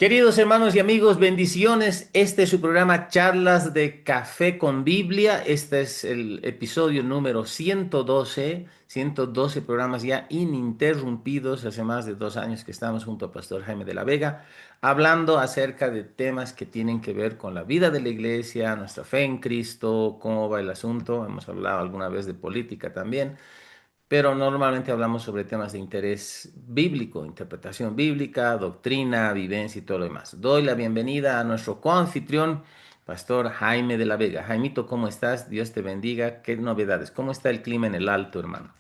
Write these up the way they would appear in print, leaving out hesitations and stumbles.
Queridos hermanos y amigos, bendiciones. Este es su programa Charlas de Café con Biblia. Este es el episodio número 112 programas ya ininterrumpidos. Hace más de 2 años que estamos junto al pastor Jaime de la Vega, hablando acerca de temas que tienen que ver con la vida de la iglesia, nuestra fe en Cristo, cómo va el asunto. Hemos hablado alguna vez de política también, pero normalmente hablamos sobre temas de interés bíblico, interpretación bíblica, doctrina, vivencia y todo lo demás. Doy la bienvenida a nuestro coanfitrión, Pastor Jaime de la Vega. Jaimito, ¿cómo estás? Dios te bendiga. ¿Qué novedades? ¿Cómo está el clima en el Alto, hermano?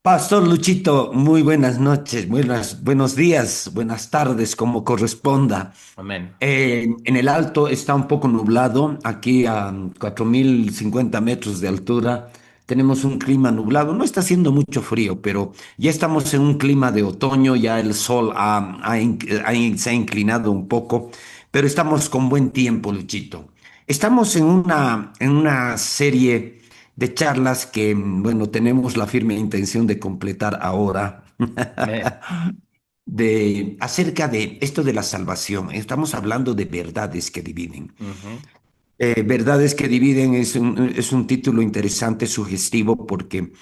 Pastor Luchito, muy buenas noches, buenos días, buenas tardes, como corresponda. Amén. En el Alto está un poco nublado, aquí a 4050 metros de altura tenemos un clima nublado, no está haciendo mucho frío, pero ya estamos en un clima de otoño, ya el sol se ha inclinado un poco, pero estamos con buen tiempo, Luchito. Estamos en una serie de charlas que, bueno, tenemos la firme intención de completar ahora, Amén. acerca de esto de la salvación. Estamos hablando de verdades que dividen. Ujú. Verdades que dividen es un título interesante, sugestivo, porque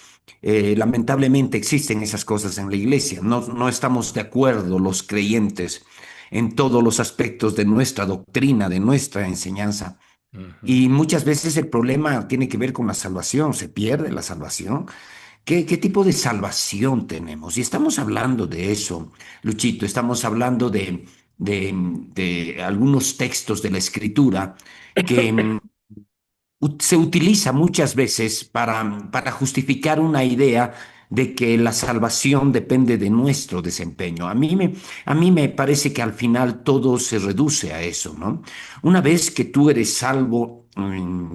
lamentablemente existen esas cosas en la iglesia. No estamos de acuerdo los creyentes en todos los aspectos de nuestra doctrina, de nuestra enseñanza. Ujú. Y muchas veces el problema tiene que ver con la salvación, se pierde la salvación. ¿Qué tipo de salvación tenemos? Y estamos hablando de eso, Luchito, estamos hablando de algunos textos de la Escritura que se utiliza muchas veces para justificar una idea de que la salvación depende de nuestro desempeño. A mí me parece que al final todo se reduce a eso, ¿no? Una vez que tú eres salvo,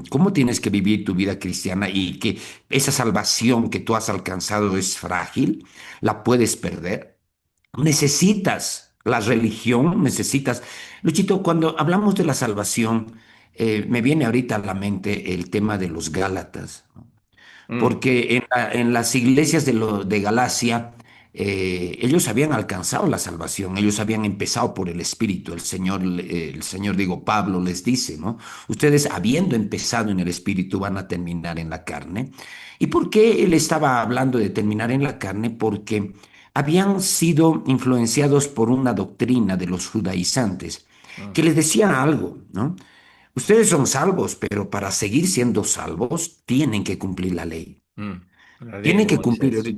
¿cómo tienes que vivir tu vida cristiana y que esa salvación que tú has alcanzado es frágil? ¿La puedes perder? Necesitas la religión, necesitas... Luchito, cuando hablamos de la salvación, me viene ahorita a la mente el tema de los Gálatas, ¿no? Mm. Porque en las iglesias de Galacia, ellos habían alcanzado la salvación, ellos habían empezado por el Espíritu. El Señor, digo, Pablo les dice, ¿no? Ustedes habiendo empezado en el Espíritu van a terminar en la carne. ¿Y por qué él estaba hablando de terminar en la carne? Porque habían sido influenciados por una doctrina de los judaizantes Mm. que les decía algo, ¿no? Ustedes son salvos, pero para seguir siendo salvos tienen que cumplir la ley. Mm. La ley Tienen de que cumplir, Moisés.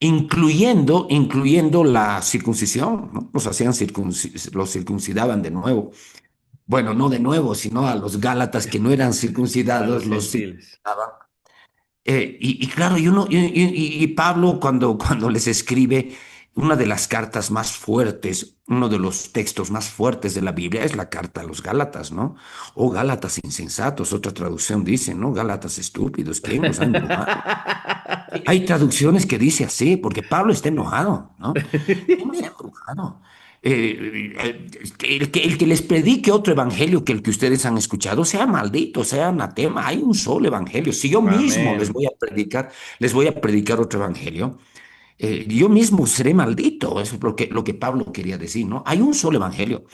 incluyendo la circuncisión, ¿no? Los circuncidaban de nuevo. Bueno, no de nuevo, sino a los Gálatas que no eran A circuncidados, los los gentiles. circuncidaban. Y claro, y Pablo cuando les escribe una de las cartas más fuertes, uno de los textos más fuertes de la Biblia es la carta a los Gálatas, ¿no? O Gálatas insensatos, otra traducción dice, ¿no? Gálatas estúpidos, ¿quién los ha embrujado? Hay traducciones que dice así, porque Pablo está enojado, ¿no? ¿Quién me ha embrujado? El que les predique otro evangelio que el que ustedes han escuchado, sea maldito, sea anatema. Hay un solo evangelio. Si yo mismo Amén. les voy a predicar otro evangelio, yo mismo seré maldito. Eso es lo que Pablo quería decir, ¿no? Hay un solo evangelio.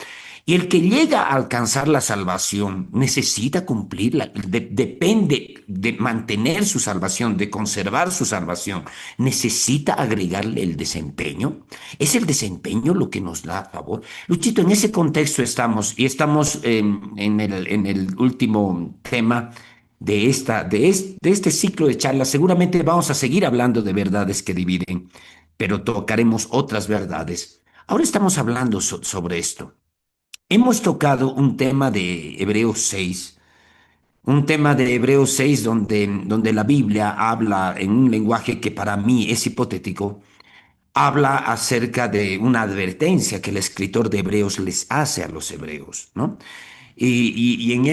Y el que llega a alcanzar la salvación necesita cumplirla, depende de mantener su salvación, de conservar su salvación. Necesita agregarle el desempeño. Es el desempeño lo que nos da favor. Luchito, en ese contexto estamos y estamos en el último tema de este ciclo de charlas. Seguramente vamos a seguir hablando de verdades que dividen, pero tocaremos otras verdades. Ahora estamos hablando sobre esto. Hemos tocado un tema de Hebreos 6 donde la Biblia habla en un lenguaje que para mí es hipotético, habla acerca de una advertencia que el escritor de Hebreos les hace a los hebreos, ¿no? Y en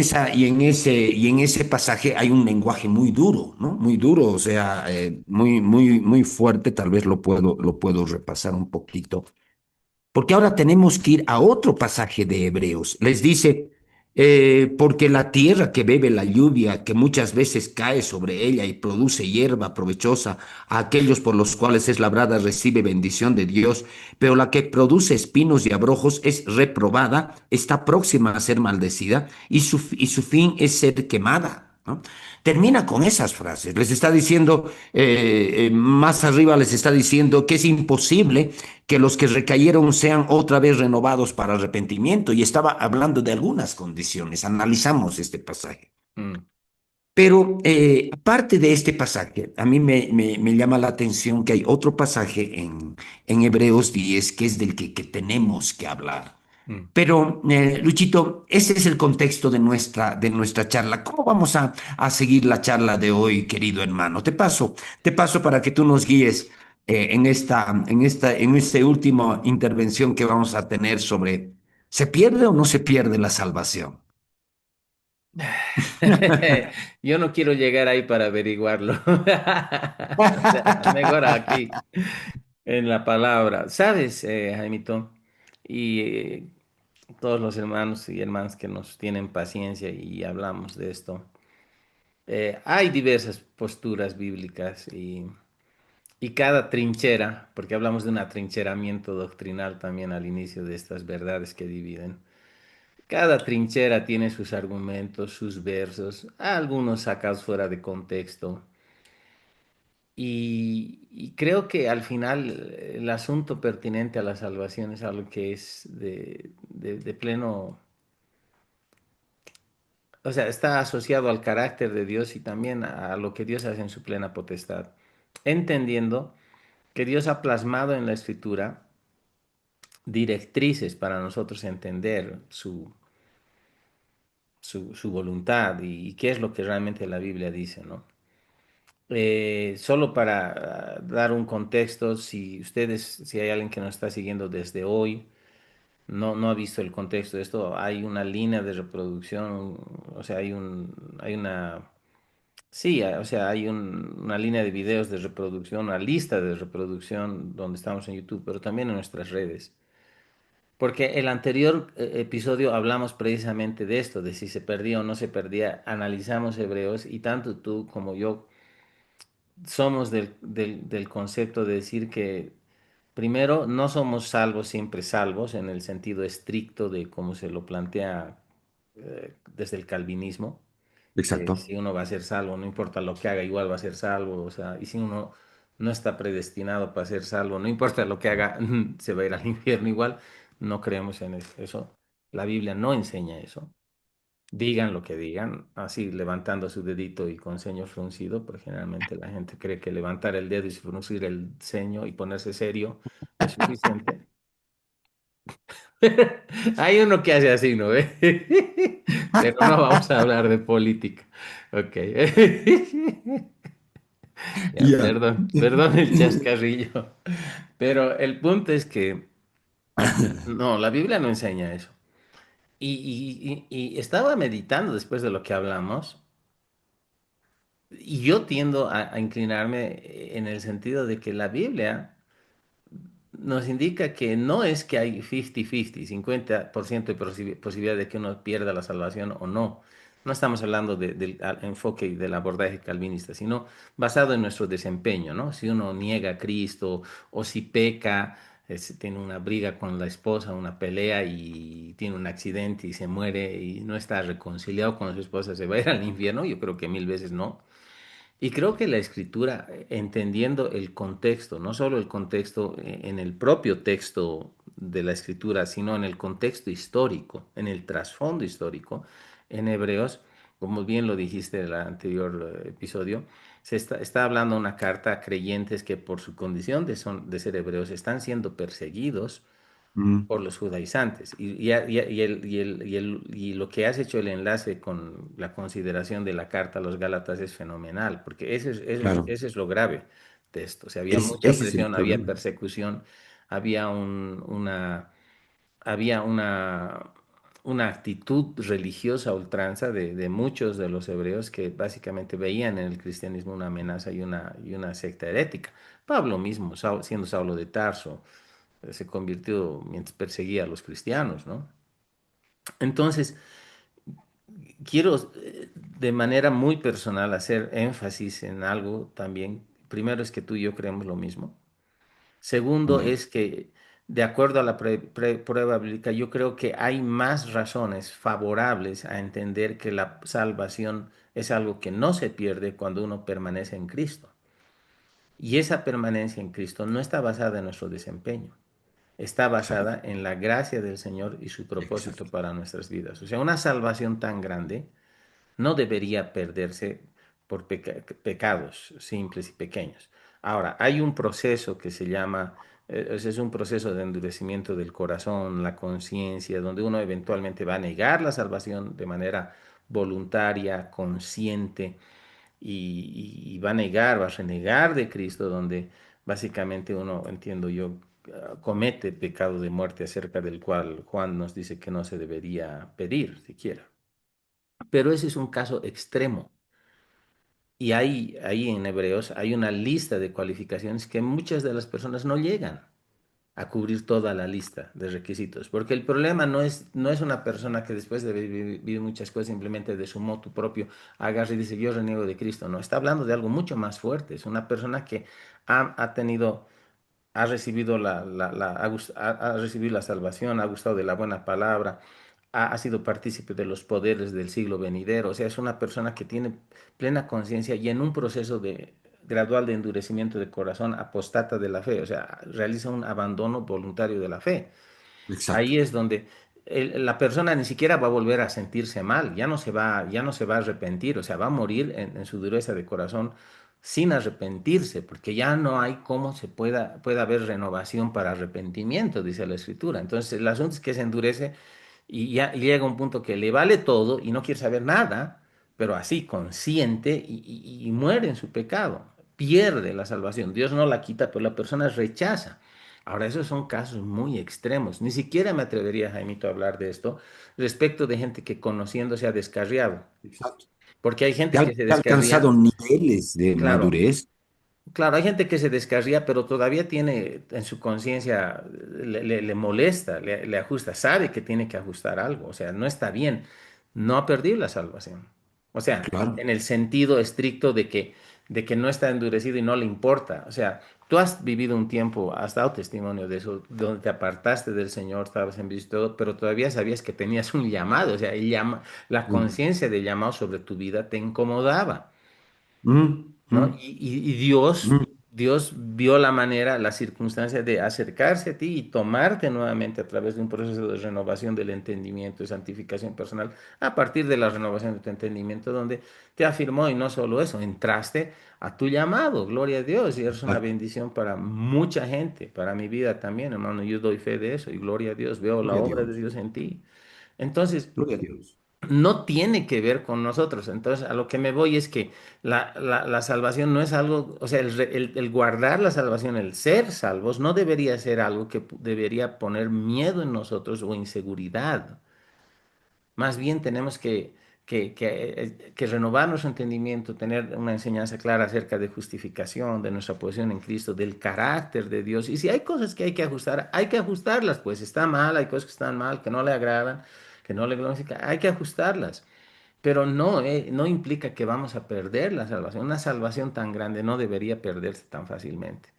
ese pasaje hay un lenguaje muy duro, ¿no? Muy duro, o sea, muy, muy, muy fuerte, tal vez lo puedo repasar un poquito. Porque ahora tenemos que ir a otro pasaje de Hebreos. Les dice, Porque la tierra que bebe la lluvia, que muchas veces cae sobre ella y produce hierba provechosa, a aquellos por los cuales es labrada recibe bendición de Dios, pero la que produce espinos y abrojos es reprobada, está próxima a ser maldecida y su fin es ser quemada, ¿no? Termina con esas frases. Les está diciendo, más arriba les está diciendo que es imposible que los que recayeron sean otra vez renovados para arrepentimiento. Y estaba hablando de algunas condiciones. Analizamos este pasaje. Mm, Pero aparte de este pasaje, a mí me llama la atención que hay otro pasaje en Hebreos 10 que es del que tenemos que hablar. mm. Pero, Luchito, ese es el contexto de nuestra charla. ¿Cómo vamos a seguir la charla de hoy, querido hermano? Te paso para que tú nos guíes en esta última intervención que vamos a tener sobre ¿se pierde o no se pierde la salvación? Yo no quiero llegar ahí para averiguarlo. O sea, mejor aquí, en la palabra. ¿Sabes, Jaimito? Y todos los hermanos y hermanas que nos tienen paciencia y hablamos de esto. Hay diversas posturas bíblicas y cada trinchera, porque hablamos de un atrincheramiento doctrinal también al inicio de estas verdades que dividen. Cada trinchera tiene sus argumentos, sus versos, algunos sacados fuera de contexto. Y creo que al final el asunto pertinente a la salvación es algo que es de pleno, o sea, está asociado al carácter de Dios y también a lo que Dios hace en su plena potestad, entendiendo que Dios ha plasmado en la escritura directrices para nosotros entender su voluntad y qué es lo que realmente la Biblia dice, ¿no? Solo para dar un contexto, si hay alguien que nos está siguiendo desde hoy, no ha visto el contexto de esto, hay una línea de reproducción, o sea, hay una, sí, o sea, hay una línea de videos de reproducción, una lista de reproducción donde estamos en YouTube, pero también en nuestras redes. Porque el anterior episodio hablamos precisamente de esto, de si se perdía o no se perdía, analizamos Hebreos y tanto tú como yo somos del concepto de decir que primero no somos salvos siempre salvos en el sentido estricto de cómo se lo plantea desde el calvinismo, que Exacto. si uno va a ser salvo, no importa lo que haga, igual va a ser salvo, o sea, y si uno no está predestinado para ser salvo, no importa lo que haga, se va a ir al infierno igual, no creemos en eso. La Biblia no enseña eso. Digan lo que digan, así levantando su dedito y con ceño fruncido, porque generalmente la gente cree que levantar el dedo y fruncir el ceño y ponerse serio es suficiente. Hay uno que hace así, ¿no ve? Pero no vamos a hablar de política. Ok. Ya, Ya. perdón el chascarrillo. Pero el punto es que no, la Biblia no enseña eso. Y estaba meditando después de lo que hablamos. Y yo tiendo a inclinarme en el sentido de que la Biblia nos indica que no es que hay 50-50, 50% de posibilidad de que uno pierda la salvación o no. No estamos hablando del enfoque y del abordaje calvinista, sino basado en nuestro desempeño, ¿no? Si uno niega a Cristo o si peca, tiene una briga con la esposa, una pelea y tiene un accidente y se muere y no está reconciliado con su esposa, ¿se va a ir al infierno? Yo creo que mil veces no. Y creo que la escritura, entendiendo el contexto, no solo el contexto en el propio texto de la escritura, sino en el contexto histórico, en el trasfondo histórico, en Hebreos, como bien lo dijiste en el anterior episodio, está hablando una carta a creyentes que por su condición de ser hebreos están siendo perseguidos Mm, por los judaizantes. Y lo que has hecho el enlace con la consideración de la carta a los Gálatas es fenomenal, porque claro. ese es lo grave de esto. O sea, había mucha Ese es el presión, había problema. persecución, había había una actitud religiosa a ultranza de muchos de los hebreos que básicamente veían en el cristianismo una amenaza y una secta herética. Pablo mismo, siendo Saulo de Tarso, se convirtió mientras perseguía a los cristianos, ¿no? Entonces, quiero de manera muy personal hacer énfasis en algo también. Primero es que tú y yo creemos lo mismo. Segundo Ya, es que, de acuerdo a la prueba bíblica, yo creo que hay más razones favorables a entender que la salvación es algo que no se pierde cuando uno permanece en Cristo. Y esa permanencia en Cristo no está basada en nuestro desempeño, está exacto, basada en la gracia del Señor y su propósito exacto, para nuestras vidas. O sea, una salvación tan grande no debería perderse por pecados simples y pequeños. Ahora, hay un proceso que se llama, es un proceso de endurecimiento del corazón, la conciencia, donde uno eventualmente va a negar la salvación de manera voluntaria, consciente, y va a negar, va a renegar de Cristo, donde básicamente uno, entiendo yo, comete pecado de muerte acerca del cual Juan nos dice que no se debería pedir siquiera. Pero ese es un caso extremo. Y ahí en Hebreos hay una lista de cualificaciones que muchas de las personas no llegan a cubrir toda la lista de requisitos. Porque el problema no es una persona que después de haber vivido muchas cosas simplemente de su motu propio agarra y dice yo reniego de Cristo. No, está hablando de algo mucho más fuerte. Es una persona que ha tenido ha recibido ha recibido la salvación, ha gustado de la buena palabra, ha sido partícipe de los poderes del siglo venidero. O sea, es una persona que tiene plena conciencia y en un proceso gradual de endurecimiento de corazón apostata de la fe. O sea, realiza un abandono voluntario de la fe. exacto. Ahí es donde la persona ni siquiera va a volver a sentirse mal, ya no se va a arrepentir, o sea, va a morir en su dureza de corazón sin arrepentirse, porque ya no hay cómo pueda haber renovación para arrepentimiento, dice la Escritura. Entonces, el asunto es que se endurece y ya llega un punto que le vale todo y no quiere saber nada, pero así consciente y muere en su pecado, pierde la salvación. Dios no la quita, pero la persona rechaza. Ahora, esos son casos muy extremos. Ni siquiera me atrevería, Jaimito, a hablar de esto respecto de gente que conociendo se ha descarriado. Exacto. Porque hay gente Que que se que ha alcanzado descarría, niveles de claro, madurez. claro, hay gente que se descarría, pero todavía tiene en su conciencia, le molesta, le ajusta, sabe que tiene que ajustar algo, o sea, no está bien, no ha perdido la salvación. O sea, Claro. en el sentido estricto de que no está endurecido y no le importa. O sea, tú has vivido un tiempo, has dado testimonio de eso, donde te apartaste del Señor, estabas en vicio y todo, pero todavía sabías que tenías un llamado, o sea, la Mm, conciencia del llamado sobre tu vida te incomodaba. mm, ¿No? mm, Y Dios, mm. Dios vio la manera, la circunstancia de acercarse a ti y tomarte nuevamente a través de un proceso de renovación del entendimiento y santificación personal, a partir de la renovación de tu entendimiento, donde te afirmó, y no solo eso, entraste a tu llamado, gloria a Dios, y eres una Exacto. bendición para mucha gente, para mi vida también, hermano, yo doy fe de eso, y gloria a Dios, veo la Gloria a obra de Dios. Dios en ti. Entonces, Gloria a Dios. no tiene que ver con nosotros. Entonces, a lo que me voy es que la salvación no es algo, o sea, el guardar la salvación, el ser salvos, no debería ser algo que debería poner miedo en nosotros o inseguridad. Más bien tenemos que renovar nuestro entendimiento, tener una enseñanza clara acerca de justificación, de nuestra posición en Cristo, del carácter de Dios. Y si hay cosas que hay que ajustar, hay que ajustarlas, pues está mal, hay cosas que están mal, que no le agradan, que no le glorifican, hay que ajustarlas. Pero no implica que vamos a perder la salvación. Una salvación tan grande no debería perderse tan fácilmente.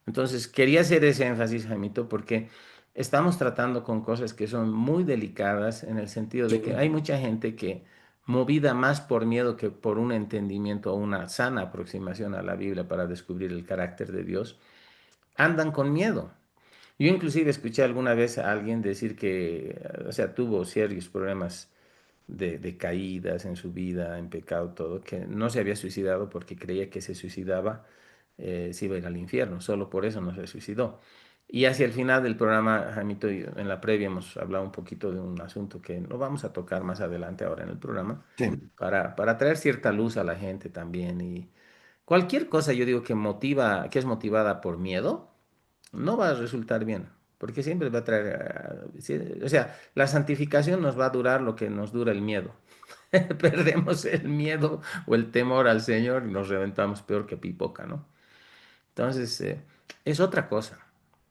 Entonces, quería hacer ese énfasis, Jaimito, porque estamos tratando con cosas que son muy delicadas en el sentido de que hay Sí. mucha gente que, movida más por miedo que por un entendimiento o una sana aproximación a la Biblia para descubrir el carácter de Dios, andan con miedo. Yo inclusive escuché alguna vez a alguien decir que, o sea, tuvo serios problemas de caídas en su vida, en pecado, todo, que no se había suicidado porque creía que se suicidaba, se iba a ir al infierno, solo por eso no se suicidó. Y hacia el final del programa, Jamito, y en la previa hemos hablado un poquito de un asunto que no vamos a tocar más adelante ahora en el programa, Sí. para traer cierta luz a la gente también. Y cualquier cosa, yo digo, que es motivada por miedo, no va a resultar bien, porque siempre va a traer, o sea, la santificación nos va a durar lo que nos dura el miedo. Perdemos el miedo o el temor al Señor y nos reventamos peor que pipoca, ¿no? Entonces, es otra cosa,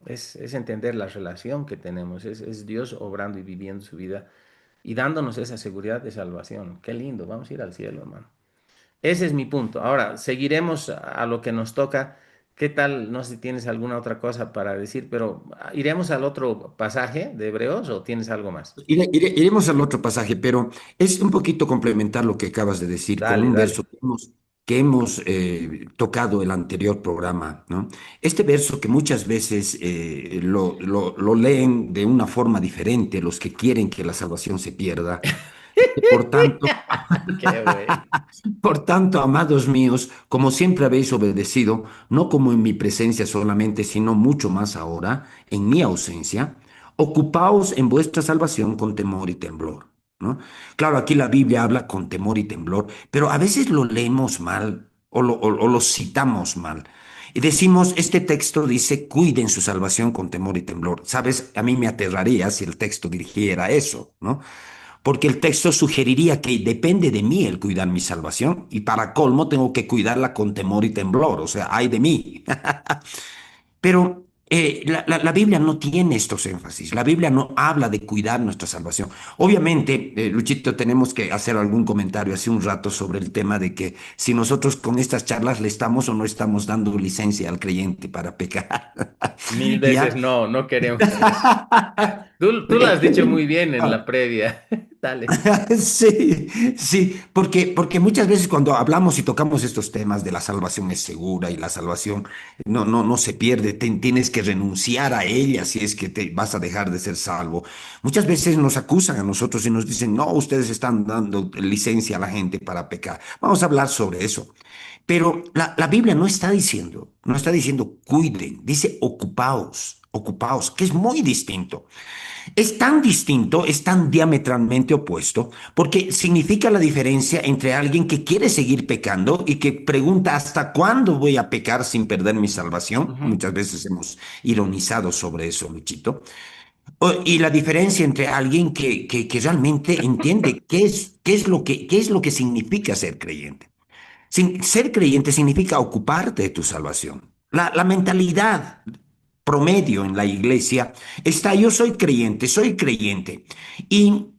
es entender la relación que tenemos, es Dios obrando y viviendo su vida y dándonos esa seguridad de salvación. Qué lindo, vamos a ir al cielo, hermano. Ese es mi punto. Ahora, seguiremos a lo que nos toca. ¿Qué tal? No sé si tienes alguna otra cosa para decir, pero ¿iremos al otro pasaje de Hebreos o tienes algo más? Iremos al otro pasaje, pero es un poquito complementar lo que acabas de decir con Dale, un dale. verso que hemos tocado el anterior programa, ¿no? Este verso que muchas veces lo leen de una forma diferente los que quieren que la salvación se pierda. Por tanto, Qué bueno. por tanto, amados míos, como siempre habéis obedecido, no como en mi presencia solamente, sino mucho más ahora, en mi ausencia, ocupaos en vuestra salvación con temor y temblor, ¿no? Claro, aquí la Biblia habla con temor y temblor, pero a veces lo leemos mal o lo citamos mal. Y decimos, este texto dice, cuiden su salvación con temor y temblor. Sabes, a mí me aterraría si el texto dirigiera eso, ¿no? Porque el texto sugeriría que depende de mí el cuidar mi salvación y para colmo tengo que cuidarla con temor y temblor, o sea, ay de mí. Pero la Biblia no tiene estos énfasis, la Biblia no habla de cuidar nuestra salvación. Obviamente, Luchito, tenemos que hacer algún comentario hace un rato sobre el tema de que si nosotros con estas charlas le estamos o no estamos dando licencia al creyente para pecar. Mil veces ¿Ya? no, no queremos eso. Tú lo has dicho muy bien en la previa. Dale. Sí, sí, porque muchas veces cuando hablamos y tocamos estos temas de la salvación es segura y la salvación no se pierde, tienes que renunciar a ella si es que te vas a dejar de ser salvo. Muchas veces nos acusan a nosotros y nos dicen, no, ustedes están dando licencia a la gente para pecar. Vamos a hablar sobre eso. Pero la Biblia no está diciendo cuiden, dice ocupaos, ocupaos, que es muy distinto. Es tan distinto, es tan diametralmente opuesto, porque significa la diferencia entre alguien que quiere seguir pecando y que pregunta ¿hasta cuándo voy a pecar sin perder mi salvación? Ujú. Muchas veces hemos ironizado sobre eso, Luchito. Y la diferencia entre alguien que realmente entiende qué es lo que significa ser creyente. Ser creyente significa ocuparte de tu salvación. La mentalidad promedio en la iglesia está yo soy creyente.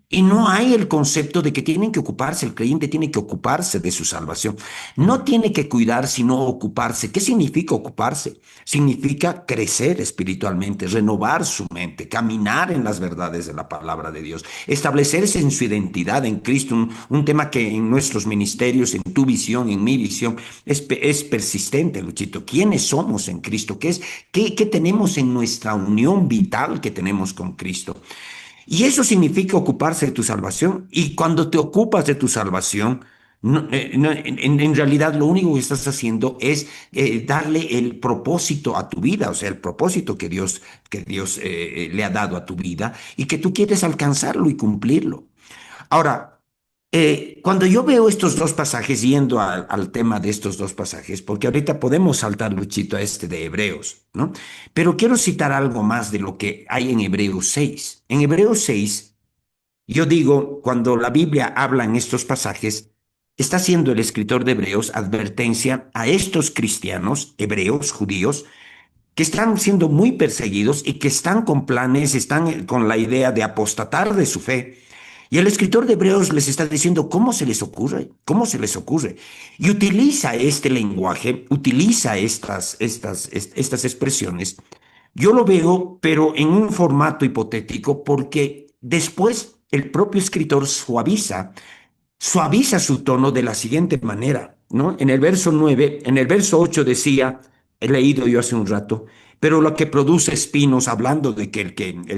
Y no hay el concepto de que tienen que ocuparse, el creyente tiene que ocuparse de su salvación. No Mm. tiene que cuidar, sino ocuparse. ¿Qué significa ocuparse? Significa crecer espiritualmente, renovar su mente, caminar en las verdades de la palabra de Dios, establecerse en su identidad en Cristo, un tema que en nuestros ministerios, en tu visión, en mi visión, es persistente, Luchito. ¿Quiénes somos en Cristo? ¿Qué tenemos en nuestra unión vital que tenemos con Cristo? Y eso significa ocuparse de tu salvación. Y cuando te ocupas de tu salvación, en realidad lo único que estás haciendo es darle el propósito a tu vida, o sea, el propósito que Dios le ha dado a tu vida y que tú quieres alcanzarlo y cumplirlo. Ahora, cuando yo veo estos dos pasajes, yendo al tema de estos dos pasajes, porque ahorita podemos saltar, Luchito, a este de Hebreos, ¿no? Pero quiero citar algo más de lo que hay en Hebreos 6. En Hebreos 6, yo digo, cuando la Biblia habla en estos pasajes, está haciendo el escritor de Hebreos advertencia a estos cristianos, hebreos, judíos, que están siendo muy perseguidos y que están con planes, están con la idea de apostatar de su fe. Y el escritor de Hebreos les está diciendo cómo se les ocurre, cómo se les ocurre. Y utiliza este lenguaje, utiliza estas expresiones. Yo lo veo, pero en un formato hipotético, porque después el propio escritor suaviza su tono de la siguiente manera, ¿no? En el verso 9, en el verso 8 decía, he leído yo hace un rato, pero lo que produce espinos, hablando de que el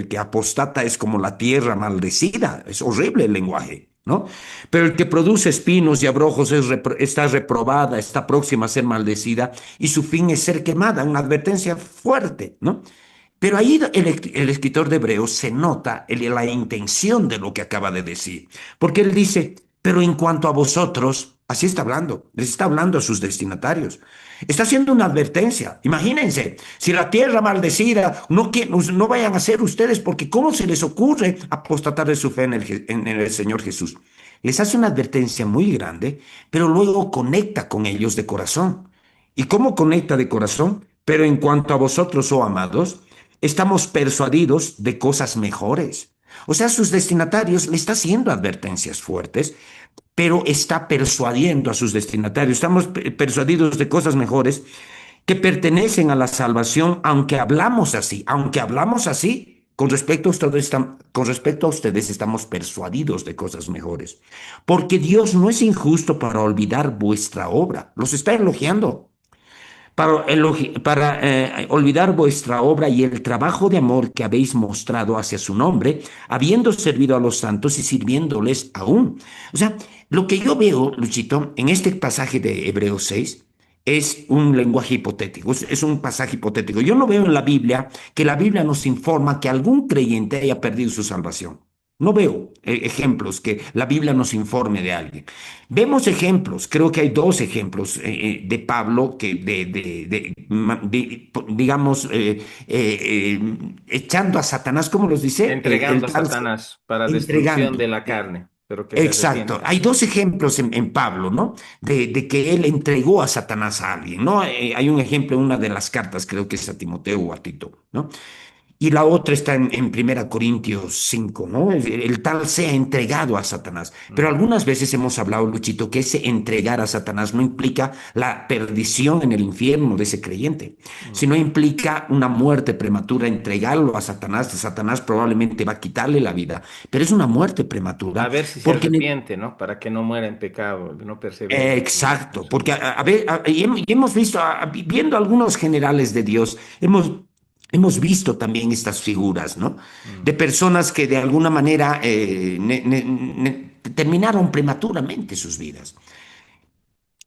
que apostata es como la tierra maldecida, es horrible el lenguaje, ¿no? Pero el que produce espinos y abrojos está reprobada, está próxima a ser maldecida y su fin es ser quemada, una advertencia fuerte, ¿no? Pero ahí el escritor de Hebreos se nota la intención de lo que acaba de decir, porque él dice, pero en cuanto a vosotros, así está hablando, les está hablando a sus destinatarios. Está haciendo una advertencia. Imagínense, si la tierra maldecida, no vayan a ser ustedes, porque ¿cómo se les ocurre apostatar de su fe en el Señor Jesús? Les hace una advertencia muy grande, pero luego conecta con ellos de corazón. ¿Y cómo conecta de corazón? Pero en cuanto a vosotros, oh amados, estamos persuadidos de cosas mejores. O sea, sus destinatarios le está haciendo advertencias fuertes, pero está persuadiendo a sus destinatarios. Estamos persuadidos de cosas mejores que pertenecen a la salvación, aunque hablamos así, con respecto a ustedes estamos persuadidos de cosas mejores. Porque Dios no es injusto para olvidar vuestra obra. Los está elogiando para olvidar vuestra obra y el trabajo de amor que habéis mostrado hacia su nombre, habiendo servido a los santos y sirviéndoles aún. O sea, lo que yo veo, Luchito, en este pasaje de Hebreos 6, es un lenguaje hipotético, es un pasaje hipotético. Yo no veo en la Biblia que la Biblia nos informa que algún creyente haya perdido su salvación. No veo ejemplos que la Biblia nos informe de alguien. Vemos ejemplos, creo que hay dos ejemplos de Pablo que digamos, echando a Satanás, ¿cómo los dice? Entregando El a tal Satanás para destrucción entregando. de la carne, pero que se Exacto. arrepienta. Hay dos ejemplos en Pablo, ¿no? De que él entregó a Satanás a alguien, ¿no? Hay un ejemplo en una de las cartas, creo que es a Timoteo o a Tito, ¿no? Y la otra está en 1 Corintios 5, ¿no? El tal sea entregado a Satanás. Pero Mm, algunas veces hemos hablado, Luchito, que ese entregar a Satanás no implica la perdición en el infierno de ese creyente, mm. sino implica una muerte prematura, entregarlo a Satanás. Satanás probablemente va a quitarle la vida, pero es una muerte A prematura ver si se porque arrepiente, ¿no? Para que no muera en pecado, no persevere en exacto, su porque vida. a ver, y hemos visto, viendo algunos generales de Dios, hemos visto también estas figuras, ¿no? De Mm. personas que de alguna manera terminaron prematuramente sus vidas.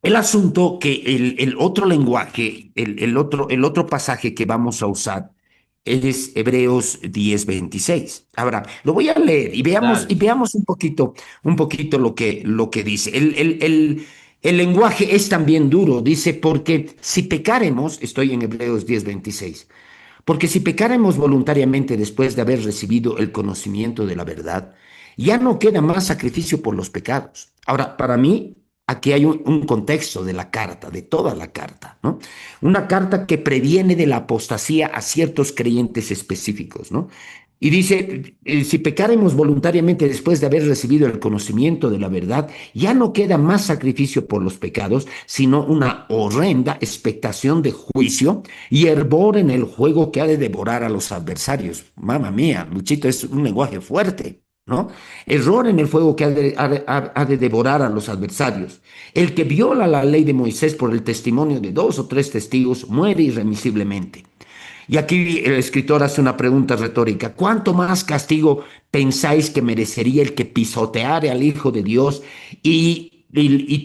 El asunto que el otro lenguaje, el otro pasaje que vamos a usar es Hebreos 10:26. Ahora, lo voy a leer y Dale. veamos un poquito lo que dice. El lenguaje es también duro, dice, porque si pecaremos, estoy en Hebreos 10:26, porque si pecaremos voluntariamente después de haber recibido el conocimiento de la verdad, ya no queda más sacrificio por los pecados. Ahora, para mí, aquí hay un contexto de la carta, de toda la carta, ¿no? Una carta que previene de la apostasía a ciertos creyentes específicos, ¿no? Y dice, si pecaremos voluntariamente después de haber recibido el conocimiento de la verdad, ya no queda más sacrificio por los pecados, sino una horrenda expectación de juicio y hervor en el juego que ha de devorar a los adversarios. Mamma mía, Luchito, es un lenguaje fuerte, ¿no? Error en el fuego que ha de devorar a los adversarios. El que viola la ley de Moisés por el testimonio de dos o tres testigos muere irremisiblemente. Y aquí el escritor hace una pregunta retórica. ¿Cuánto más castigo pensáis que merecería el que pisoteare al Hijo de Dios y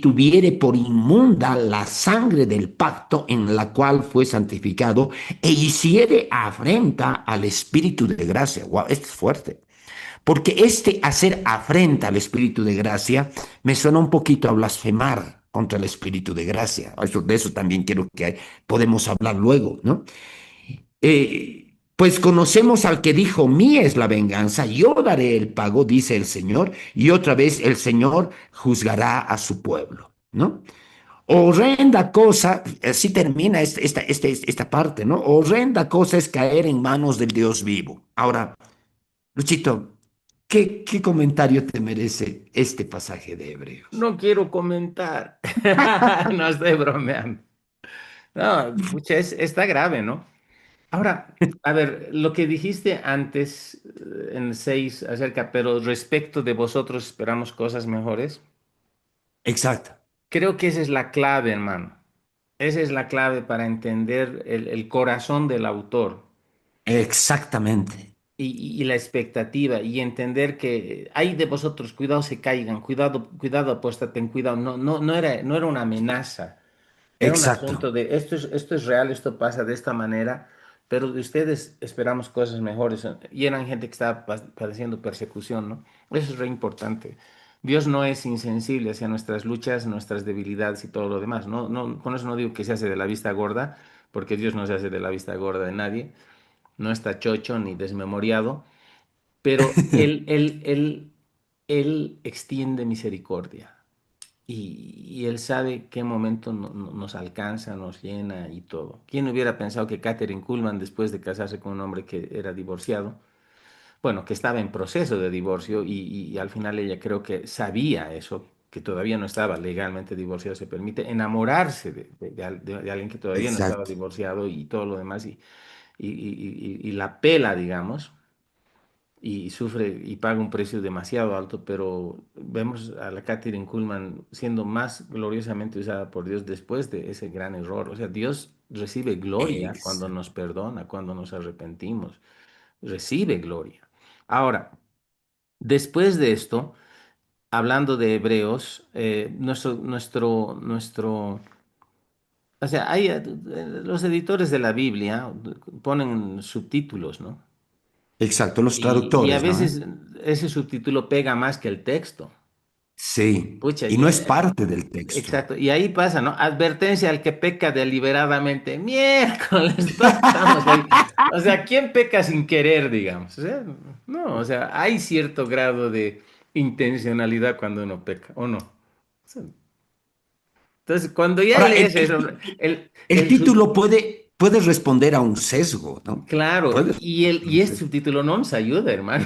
tuviere por inmunda la sangre del pacto en la cual fue santificado e hiciere afrenta al Espíritu de gracia? Wow, esto es fuerte. Porque este hacer afrenta al Espíritu de gracia me suena un poquito a blasfemar contra el Espíritu de gracia. De eso también quiero que podemos hablar luego, ¿no? Pues conocemos al que dijo, mía es la venganza, yo daré el pago, dice el Señor, y otra vez el Señor juzgará a su pueblo, ¿no? Horrenda cosa, así termina esta parte, ¿no? Horrenda cosa es caer en manos del Dios vivo. Ahora, Luchito, ¿qué comentario te merece este pasaje de Hebreos? No quiero comentar. No estoy bromeando. No, pucha, está grave, ¿no? Ahora, a ver, lo que dijiste antes en 6 acerca, pero respecto de vosotros esperamos cosas mejores, Exacto, creo que esa es la clave, hermano. Esa es la clave para entender el corazón del autor exactamente, y la expectativa y entender que hay de vosotros, cuidado se caigan, cuidado, cuidado, apóstate, ten cuidado. No era una amenaza. Era un exacto. asunto de esto es real, esto pasa de esta manera, pero de ustedes esperamos cosas mejores. Y eran gente que estaba padeciendo persecución, ¿no? Eso es re importante. Dios no es insensible hacia nuestras luchas, nuestras debilidades y todo lo demás. No, no, con eso no digo que se hace de la vista gorda, porque Dios no se hace de la vista gorda de nadie. No está chocho ni desmemoriado, pero Él extiende misericordia. Y él sabe qué momento nos alcanza, nos llena y todo. ¿Quién hubiera pensado que Katherine Kuhlman, después de casarse con un hombre que era divorciado, bueno, que estaba en proceso de divorcio y al final ella creo que sabía eso, que todavía no estaba legalmente divorciado, se permite enamorarse de alguien que todavía no estaba Exacto. divorciado y todo lo demás y la pela, digamos, y sufre y paga un precio demasiado alto, pero vemos a la Katherine Kuhlman siendo más gloriosamente usada por Dios después de ese gran error. O sea, Dios recibe gloria cuando Exacto. nos perdona, cuando nos arrepentimos, recibe gloria. Ahora, después de esto, hablando de Hebreos, o sea, los editores de la Biblia ponen subtítulos, ¿no? Exacto, los Y a traductores, ¿no? veces ese subtítulo pega más que el texto. Sí, Pucha, y no es parte del texto. exacto. Y ahí pasa, ¿no? Advertencia al que peca deliberadamente. Miércoles, todos estamos ahí. O sea, ¿quién peca sin querer, digamos? O sea, no, o sea, hay cierto grado de intencionalidad cuando uno peca, ¿o no? Entonces, cuando ya Ahora, lees eso, el el sub- título puede responder a un sesgo, ¿no? claro, Puede responder a y un este sesgo. subtítulo no nos ayuda, hermano.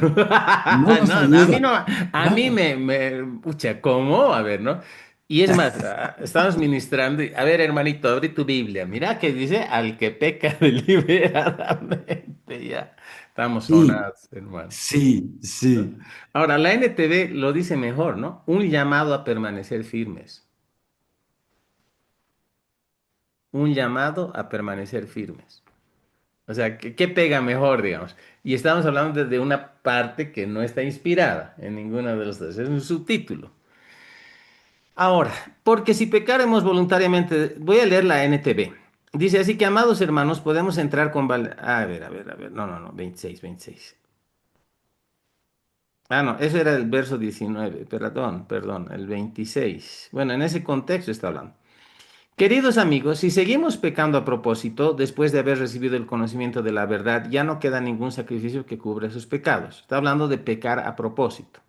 No nos No, a mí ayuda. no, a mí Nada. pucha, ¿cómo? A ver, ¿no? Y es más, estamos ministrando, a ver, hermanito, abre tu Biblia, mira que dice, al que peca deliberadamente, ya, estamos Sí, sonados, hermano. sí, sí. Ahora, la NTV lo dice mejor, ¿no? Un llamado a permanecer firmes, un llamado a permanecer firmes. O sea, ¿qué pega mejor, digamos? Y estamos hablando de una parte que no está inspirada en ninguna de los dos, es un subtítulo. Ahora, porque si pecaremos voluntariamente, voy a leer la NTV. Dice así que, amados hermanos, podemos entrar con... a ver, no, 26, 26. Ah, no, eso era el verso 19, perdón, el 26. Bueno, en ese contexto está hablando. Queridos amigos, si seguimos pecando a propósito, después de haber recibido el conocimiento de la verdad, ya no queda ningún sacrificio que cubra esos pecados. Está hablando de pecar a propósito.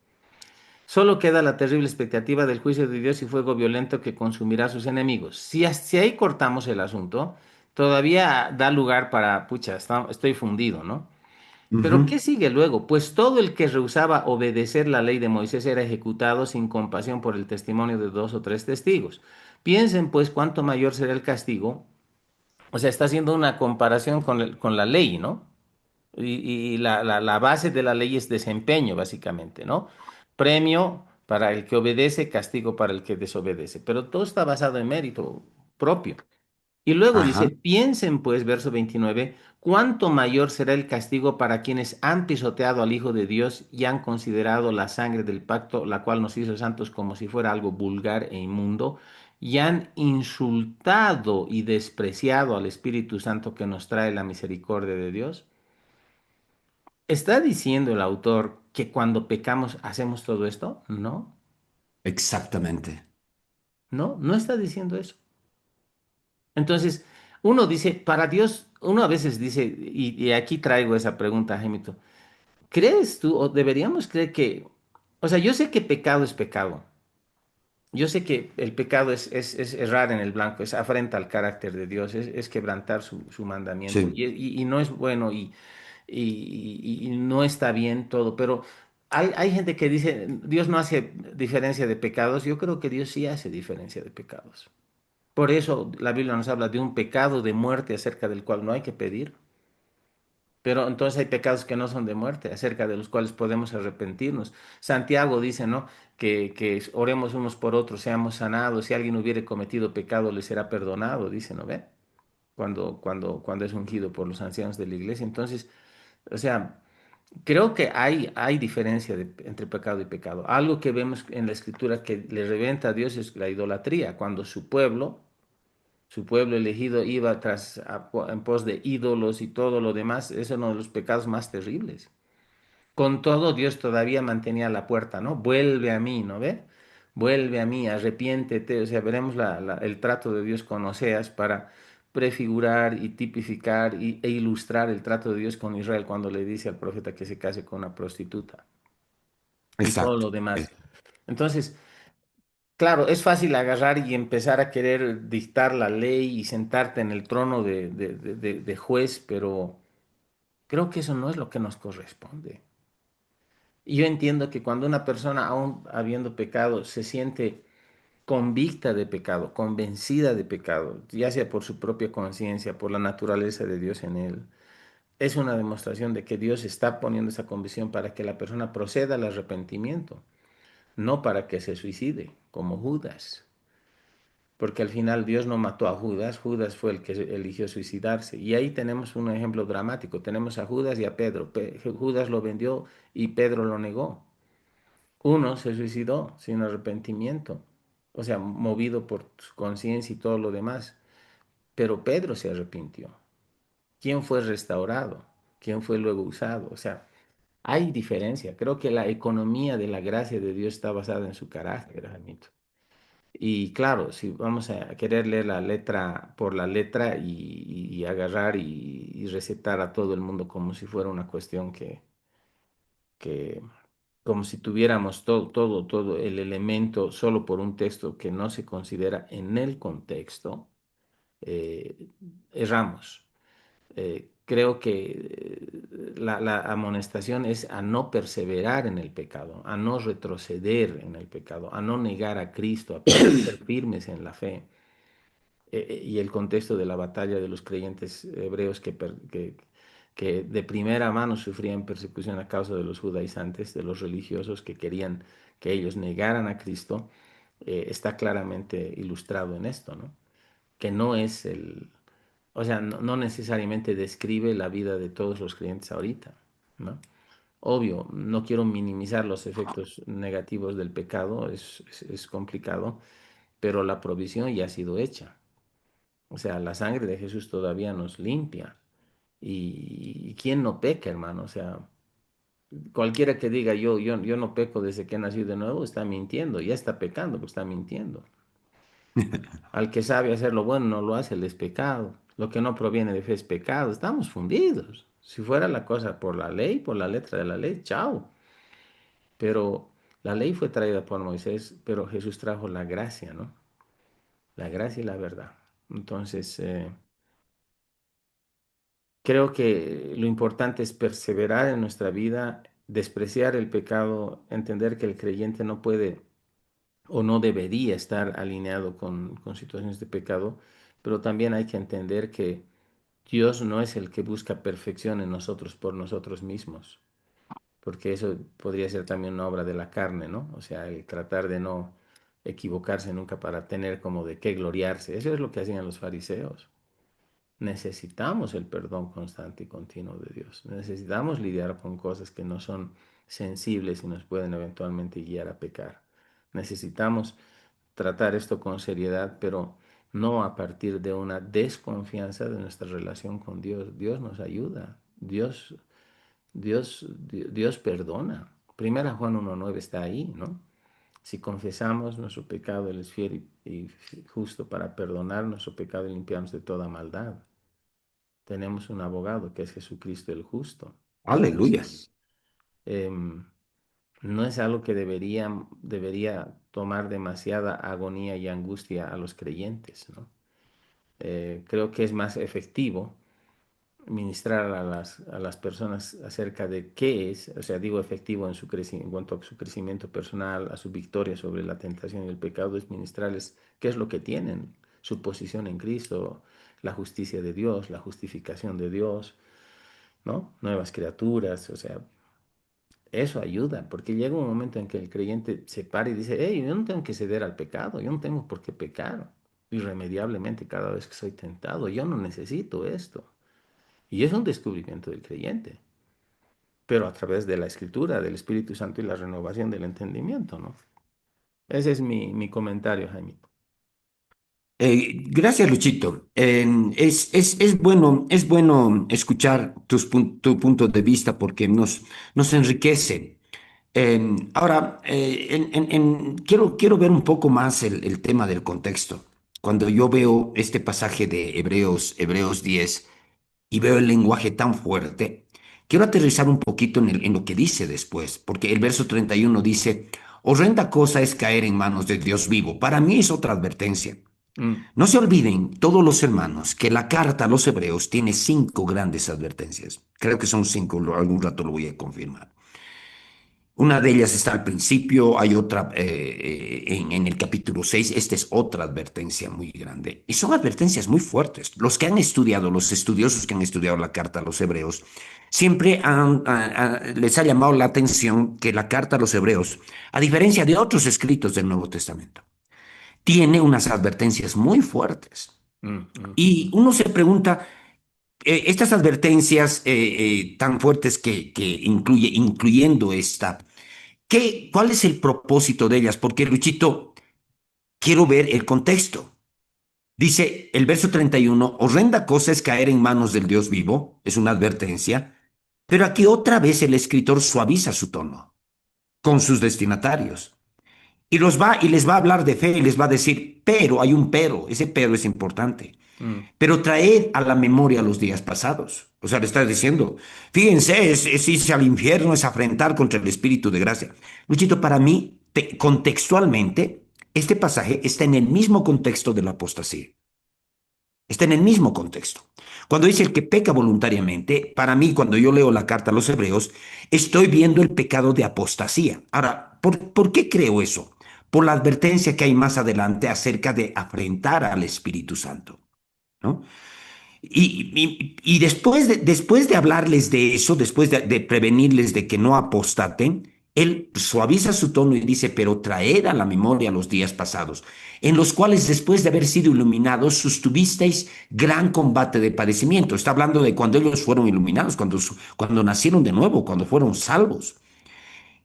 Solo queda la terrible expectativa del juicio de Dios y fuego violento que consumirá a sus enemigos. Si ahí cortamos el asunto, todavía da lugar para, pucha, estoy fundido, ¿no? Pero ¿qué Ujú. sigue luego? Pues todo el que rehusaba obedecer la ley de Moisés era ejecutado sin compasión por el testimonio de dos o tres testigos. Piensen pues cuánto mayor será el castigo. O sea, está haciendo una comparación con la ley, ¿no? Y la base de la ley es desempeño, básicamente, ¿no? Premio para el que obedece, castigo para el que desobedece. Pero todo está basado en mérito propio. Y luego Ajá, dice, piensen pues, verso 29, cuánto mayor será el castigo para quienes han pisoteado al Hijo de Dios y han considerado la sangre del pacto, la cual nos hizo santos como si fuera algo vulgar e inmundo, y han insultado y despreciado al Espíritu Santo que nos trae la misericordia de Dios. ¿Está diciendo el autor que cuando pecamos hacemos todo esto? No, exactamente. no está diciendo eso. Entonces, uno dice, para Dios, uno a veces dice, y aquí traigo esa pregunta, Gemito, ¿crees tú o deberíamos creer que, o sea, yo sé que pecado es pecado, yo sé que el pecado es errar en el blanco, es afrenta al carácter de Dios, es quebrantar su mandamiento, Sí, y no es bueno y no está bien todo, pero hay gente que dice, Dios no hace diferencia de pecados, yo creo que Dios sí hace diferencia de pecados. Por eso la Biblia nos habla de un pecado de muerte acerca del cual no hay que pedir. Pero entonces hay pecados que no son de muerte, acerca de los cuales podemos arrepentirnos. Santiago dice, ¿no? Que oremos unos por otros, seamos sanados. Si alguien hubiere cometido pecado, le será perdonado, dice, ¿no ve? Cuando es ungido por los ancianos de la iglesia. Entonces, o sea, creo que hay diferencia entre pecado y pecado. Algo que vemos en la escritura que le reventa a Dios es la idolatría, cuando su pueblo elegido iba en pos de ídolos y todo lo demás, es uno de los pecados más terribles. Con todo, Dios todavía mantenía la puerta, ¿no? Vuelve a mí, ¿no ve? Vuelve a mí, arrepiéntete. O sea, veremos el trato de Dios con Oseas para prefigurar y tipificar e ilustrar el trato de Dios con Israel cuando le dice al profeta que se case con una prostituta y todo exacto. lo demás. Entonces, claro, es fácil agarrar y empezar a querer dictar la ley y sentarte en el trono de juez, pero creo que eso no es lo que nos corresponde. Y yo entiendo que cuando una persona, aún habiendo pecado, se siente convicta de pecado, convencida de pecado, ya sea por su propia conciencia, por la naturaleza de Dios en él, es una demostración de que Dios está poniendo esa convicción para que la persona proceda al arrepentimiento, no para que se suicide, como Judas. Porque al final Dios no mató a Judas, Judas fue el que eligió suicidarse. Y ahí tenemos un ejemplo dramático. Tenemos a Judas y a Pedro. Judas lo vendió y Pedro lo negó. Uno se suicidó sin arrepentimiento, o sea, movido por su conciencia y todo lo demás. Pero Pedro se arrepintió. ¿Quién fue restaurado? ¿Quién fue luego usado? O sea, hay diferencia. Creo que la economía de la gracia de Dios está basada en su carácter, Jaimito. Y claro, si vamos a querer leer la letra por la letra y agarrar y recetar a todo el mundo como si fuera una cuestión que como si tuviéramos todo el elemento solo por un texto que no se considera en el contexto, eh, erramos. Creo que la amonestación es a no perseverar en el pecado, a no retroceder en el pecado, a no negar a Cristo, a permanecer firmes en la fe. Y el contexto de la batalla de los creyentes hebreos que de primera mano sufrían persecución a causa de los judaizantes, de los religiosos que querían que ellos negaran a Cristo, está claramente ilustrado en esto, ¿no? Que no es o sea, no necesariamente describe la vida de todos los creyentes ahorita, ¿no? Obvio, no quiero minimizar los efectos negativos del pecado, es complicado, pero la provisión ya ha sido hecha. O sea, la sangre de Jesús todavía nos limpia. ¿Y quién no peca, hermano? O sea, cualquiera que diga yo no peco desde que nací de nuevo, está mintiendo, ya está pecando, pero está mintiendo. Al que sabe hacer lo bueno no lo hace, le es pecado. Lo que no proviene de fe es pecado. Estamos fundidos. Si fuera la cosa por la ley, por la letra de la ley, chao. Pero la ley fue traída por Moisés, pero Jesús trajo la gracia, ¿no? La gracia y la verdad. Entonces, creo que lo importante es perseverar en nuestra vida, despreciar el pecado, entender que el creyente no puede o no debería estar alineado con situaciones de pecado, pero también hay que entender que Dios no es el que busca perfección en nosotros por nosotros mismos, porque eso podría ser también una obra de la carne, ¿no? O sea, el tratar de no equivocarse nunca para tener como de qué gloriarse. Eso es lo que hacían los fariseos. Necesitamos el perdón constante y continuo de Dios. Necesitamos lidiar con cosas que no son sensibles y nos pueden eventualmente guiar a pecar. Necesitamos tratar esto con seriedad, pero no a partir de una desconfianza de nuestra relación con Dios. Dios nos ayuda. Dios perdona. Primera Juan 1.9 está ahí, ¿no? Si confesamos nuestro pecado, Él es fiel y justo para perdonar nuestro pecado y limpiarnos de toda maldad. Tenemos un abogado que es Jesucristo el justo. Aleluya. Entonces, em, no es algo que debería tomar demasiada agonía y angustia a los creyentes, ¿no? Creo que es más efectivo ministrar a las personas acerca de qué es, o sea, digo efectivo en cuanto a su crecimiento personal, a su victoria sobre la tentación y el pecado, es ministrarles qué es lo que tienen, su posición en Cristo, la justicia de Dios, la justificación de Dios, ¿no? Nuevas criaturas, o sea, eso ayuda, porque llega un momento en que el creyente se para y dice, hey, yo no tengo que ceder al pecado, yo no tengo por qué pecar irremediablemente cada vez que soy tentado, yo no necesito esto. Y es un descubrimiento del creyente, pero a través de la escritura, del Espíritu Santo y la renovación del entendimiento, ¿no? Ese es mi comentario, Jaime. Gracias, Luchito. Es bueno escuchar tu punto de vista porque nos enriquece. Ahora, quiero ver un poco más el tema del contexto. Cuando yo veo este pasaje de Hebreos 10 y veo el lenguaje tan fuerte, quiero aterrizar un poquito en lo que dice después, porque el verso 31 dice, horrenda cosa es caer en manos de Dios vivo. Para mí es otra advertencia. Mm, No se olviden, todos los hermanos, que la carta a los hebreos tiene cinco grandes advertencias. Creo que son cinco, algún rato lo voy a confirmar. Una de ellas está al principio, hay otra en el capítulo 6. Esta es otra advertencia muy grande. Y son advertencias muy fuertes. Los que han estudiado, los estudiosos que han estudiado la carta a los hebreos, siempre les ha llamado la atención que la carta a los hebreos, a diferencia de otros escritos del Nuevo Testamento, tiene unas advertencias muy fuertes. Mm, mm, Y uno se pregunta, estas advertencias tan fuertes que incluyendo esta, ¿cuál es el propósito de ellas? Porque, Luchito, quiero ver el contexto. Dice el verso 31: horrenda cosa es caer en manos del Dios vivo, es una advertencia, pero aquí otra vez el escritor suaviza su tono con sus destinatarios y les va a hablar de fe y les va a decir, pero hay un pero, ese pero es importante. mm. Pero traed a la memoria los días pasados. O sea, le está diciendo, fíjense, es irse al infierno, es afrentar contra el Espíritu de gracia. Luchito, para mí, contextualmente, este pasaje está en el mismo contexto de la apostasía. Está en el mismo contexto. Cuando dice el que peca voluntariamente, para mí, cuando yo leo la carta a los hebreos, estoy viendo el pecado de apostasía. Ahora, ¿por qué creo eso? Por la advertencia que hay más adelante acerca de afrentar al Espíritu Santo, ¿no? Y después de hablarles de eso, después de prevenirles de que no apostaten, él suaviza su tono y dice, pero traed a la memoria los días pasados, en los cuales después de haber sido iluminados, sostuvisteis gran combate de padecimiento. Está hablando de cuando ellos fueron iluminados, cuando nacieron de nuevo, cuando fueron salvos.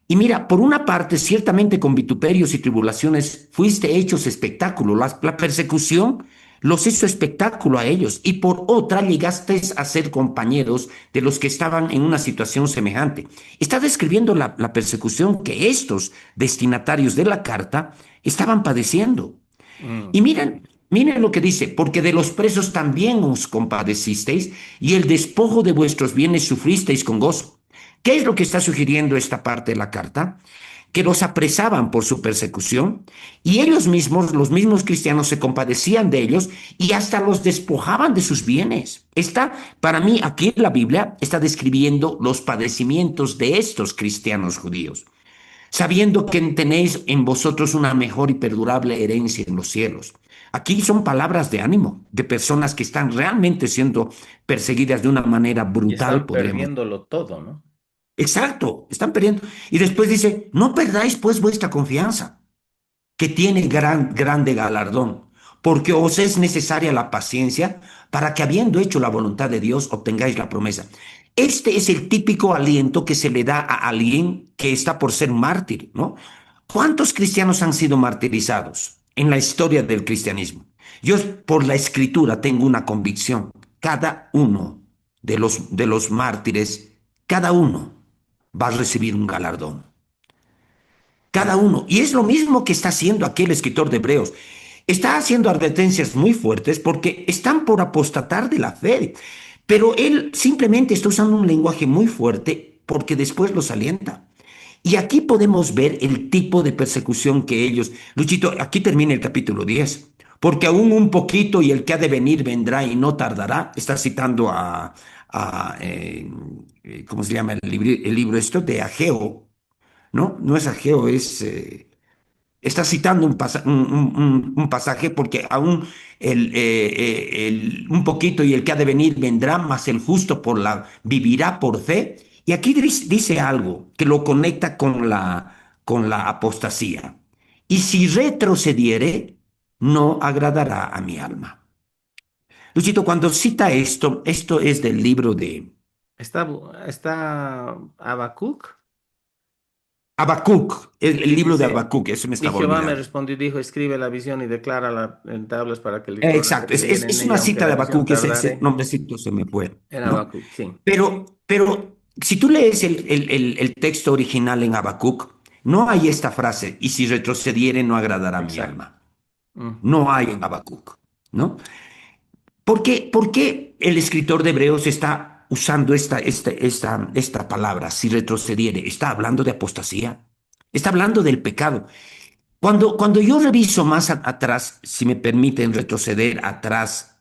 Y mira, por una parte, ciertamente con vituperios y tribulaciones fuiste hechos espectáculo. La persecución los hizo espectáculo a ellos. Y por otra, llegaste a ser compañeros de los que estaban en una situación semejante. Está describiendo la persecución que estos destinatarios de la carta estaban padeciendo. Mm, Y miren lo que dice, porque de los presos también os compadecisteis y el despojo de vuestros bienes sufristeis con gozo. ¿Qué es lo que está sugiriendo esta parte de la carta? Que los apresaban por su persecución y ellos mismos, los mismos cristianos, se compadecían de ellos y hasta los despojaban de sus bienes. Para mí, aquí la Biblia está describiendo los padecimientos de estos cristianos judíos, sabiendo que tenéis en vosotros una mejor y perdurable herencia en los cielos. Aquí son palabras de ánimo de personas que están realmente siendo perseguidas de una manera y brutal, están podríamos. perdiéndolo todo, ¿no? Exacto, están perdiendo. Y después dice, no perdáis pues vuestra confianza, que tiene grande galardón, porque os es necesaria la paciencia para que habiendo hecho la voluntad de Dios obtengáis la promesa. Este es el típico aliento que se le da a alguien que está por ser mártir, ¿no? ¿Cuántos cristianos han sido martirizados en la historia del cristianismo? Yo por la escritura tengo una convicción. Cada uno de los mártires, cada uno va a recibir un galardón. Mm, Cada uno. Y es lo mismo que está haciendo aquí el escritor de Hebreos. Está haciendo advertencias muy fuertes porque están por apostatar de la fe. Pero él simplemente está usando un lenguaje muy fuerte porque después los alienta. Y aquí podemos ver el tipo de persecución que ellos... Luchito, aquí termina el capítulo 10. Porque aún un poquito y el que ha de venir vendrá y no tardará. Está citando ¿cómo se llama el libro esto? De Ageo, ¿no? No es Ageo, está citando un pasaje porque aún un poquito y el que ha de venir vendrá, mas el justo vivirá por fe. Y aquí dice algo que lo conecta con la apostasía. Y si retrocediere, no agradará a mi alma. Luchito, cuando cita esto es del libro de está Habacuc. Habacuc, el Y libro de dice, Habacuc, eso me y estaba Jehová me olvidando. respondió y dijo, escribe la visión y declárala en tablas para que el lector haga Exacto, leer en es una ella, aunque cita de la visión Habacuc, ese tardare. nombrecito se me fue, En ¿no? Habacuc, sí. Pero si tú lees el texto original en Habacuc, no hay esta frase, y si retrocediere no agradará mi Exacto. alma. Ujú. No hay en Habacuc, ¿no? ¿Por qué el escritor de Hebreos está usando esta palabra, si retrocediere? Está hablando de apostasía, está hablando del pecado. Cuando yo reviso más atrás, si me permiten retroceder atrás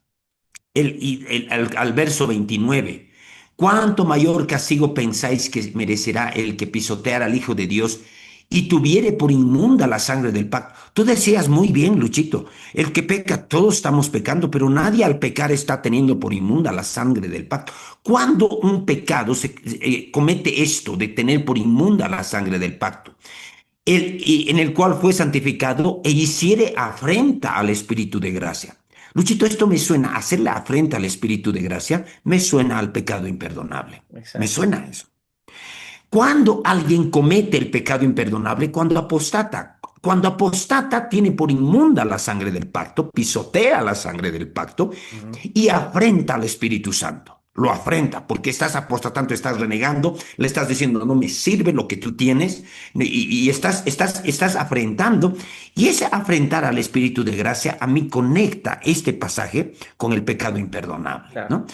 al verso 29, ¿Cuánto mayor castigo pensáis que merecerá el que pisoteara al Hijo de Dios y tuviere por inmunda la sangre del pacto? Tú decías muy bien, Luchito, el que peca, todos estamos pecando, pero nadie al pecar está teniendo por inmunda la sangre del pacto. Cuando un pecado comete esto de tener por inmunda la sangre del pacto, en el cual fue santificado e hiciere afrenta al Espíritu de gracia. Luchito, esto me suena, hacerle afrenta al Espíritu de gracia, me suena al pecado imperdonable. Me Exacto. suena eso. Cuando alguien comete el pecado imperdonable, cuando apostata. Cuando apostata tiene por inmunda la sangre del pacto, pisotea la sangre del pacto Ujú. y afrenta al Espíritu Santo. Lo afrenta porque estás apostatando, estás renegando, le estás diciendo no me sirve lo que tú tienes y estás afrentando. Y ese afrentar al Espíritu de gracia a mí conecta este pasaje con el pecado imperdonable, Claro. ¿no?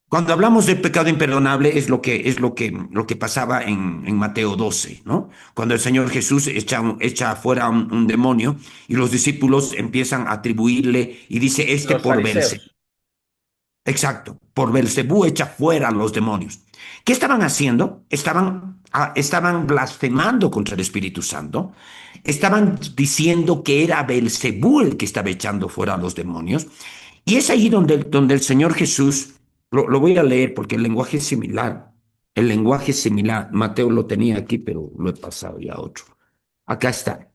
Cuando hablamos del pecado imperdonable lo que pasaba en Mateo 12, ¿no? Cuando el Señor Jesús echa fuera un demonio y los discípulos empiezan a atribuirle y dice, este Los por Belcebú. fariseos. Exacto, por Belcebú echa fuera a los demonios. ¿Qué estaban haciendo? Estaban blasfemando contra el Espíritu Santo, estaban diciendo que era Belcebú el que estaba echando fuera a los demonios, y es ahí donde el Señor Jesús, lo voy a leer porque el lenguaje es similar, el lenguaje es similar, Mateo lo tenía aquí, pero lo he pasado ya a otro. Acá está.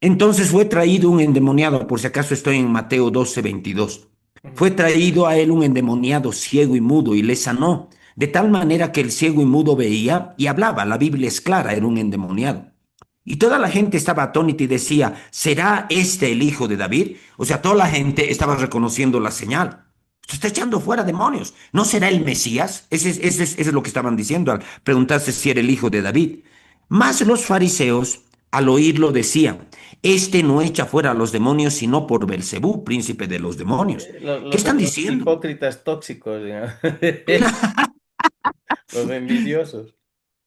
Entonces fue traído un endemoniado, por si acaso estoy en Mateo 12:22. Ujú. Fue traído a él un endemoniado ciego y mudo y le sanó, de tal manera que el ciego y mudo veía y hablaba. La Biblia es clara, era un endemoniado. Y toda la gente estaba atónita y decía, ¿será este el hijo de David? O sea, toda la gente estaba reconociendo la señal. Se está echando fuera demonios. ¿No será el Mesías? Eso es lo que estaban diciendo al preguntarse si era el hijo de David. Mas los fariseos, al oírlo, decían, este no echa fuera a los demonios, sino por Belcebú, príncipe de los demonios. ¿Qué están Los diciendo? hipócritas tóxicos, digamos. Los envidiosos.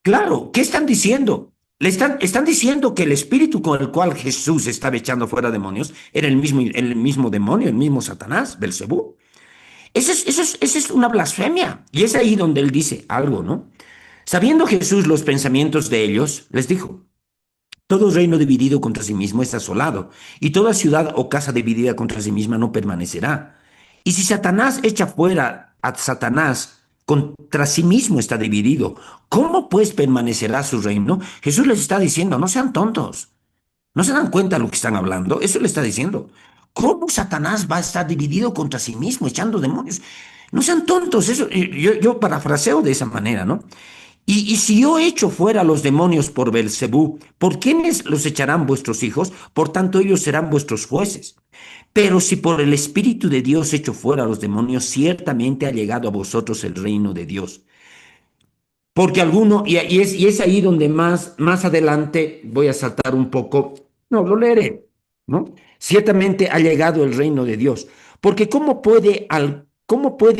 Claro, ¿qué están diciendo? Están diciendo que el espíritu con el cual Jesús estaba echando fuera demonios era el mismo demonio, el mismo Satanás, Belcebú. Esa es una blasfemia. Y es ahí donde él dice algo, ¿no? Sabiendo Jesús los pensamientos de ellos, les dijo, todo reino dividido contra sí mismo está asolado, y toda ciudad o casa dividida contra sí misma no permanecerá. Y si Satanás echa fuera a Satanás, contra sí mismo está dividido. ¿Cómo pues permanecerá su reino? Jesús les está diciendo, no sean tontos. ¿No se dan cuenta de lo que están hablando? Eso le está diciendo. ¿Cómo Satanás va a estar dividido contra sí mismo, echando demonios? No sean tontos. Eso, yo parafraseo de esa manera, ¿no? Y si yo echo fuera los demonios por Belcebú, ¿por quiénes los echarán vuestros hijos? Por tanto, ellos serán vuestros jueces. Pero si por el Espíritu de Dios echo fuera los demonios, ciertamente ha llegado a vosotros el reino de Dios. Porque alguno, y es ahí donde más adelante voy a saltar un poco, no, lo leeré, ¿no? Ciertamente ha llegado el reino de Dios. Porque cómo puede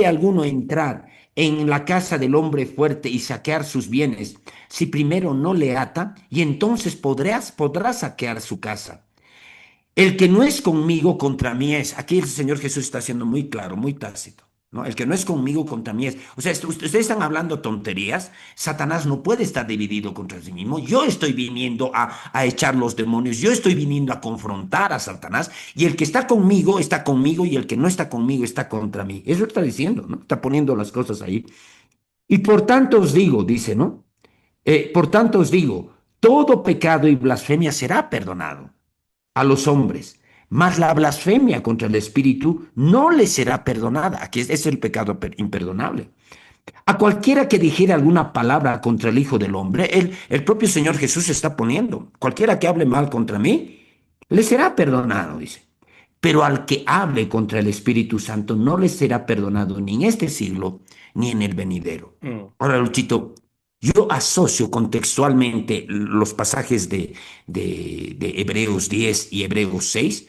alguno entrar en la casa del hombre fuerte y saquear sus bienes si primero no le ata y entonces podrá saquear su casa? El que no es conmigo contra mí es. Aquí el Señor Jesús está siendo muy claro, muy tácito. ¿No? El que no es conmigo contra mí es. O sea, ustedes están hablando tonterías. Satanás no puede estar dividido contra sí mismo. Yo estoy viniendo a echar los demonios. Yo estoy viniendo a confrontar a Satanás. Y el que está conmigo. Y el que no está conmigo está contra mí. Eso está diciendo, ¿no? Está poniendo las cosas ahí. Y por tanto os digo, dice, ¿no? Por tanto os digo, todo pecado y blasfemia será perdonado a los hombres, mas la blasfemia contra el Espíritu no le será perdonada. Aquí es el pecado imperdonable. A cualquiera que dijera alguna palabra contra el Hijo del Hombre, el propio Señor Jesús está poniendo, cualquiera que hable mal contra mí, le será perdonado, dice. Pero al que hable contra el Espíritu Santo no le será perdonado ni en este siglo ni en el venidero. Mm. Ahora, Luchito, yo asocio contextualmente los pasajes de Hebreos 10 y Hebreos 6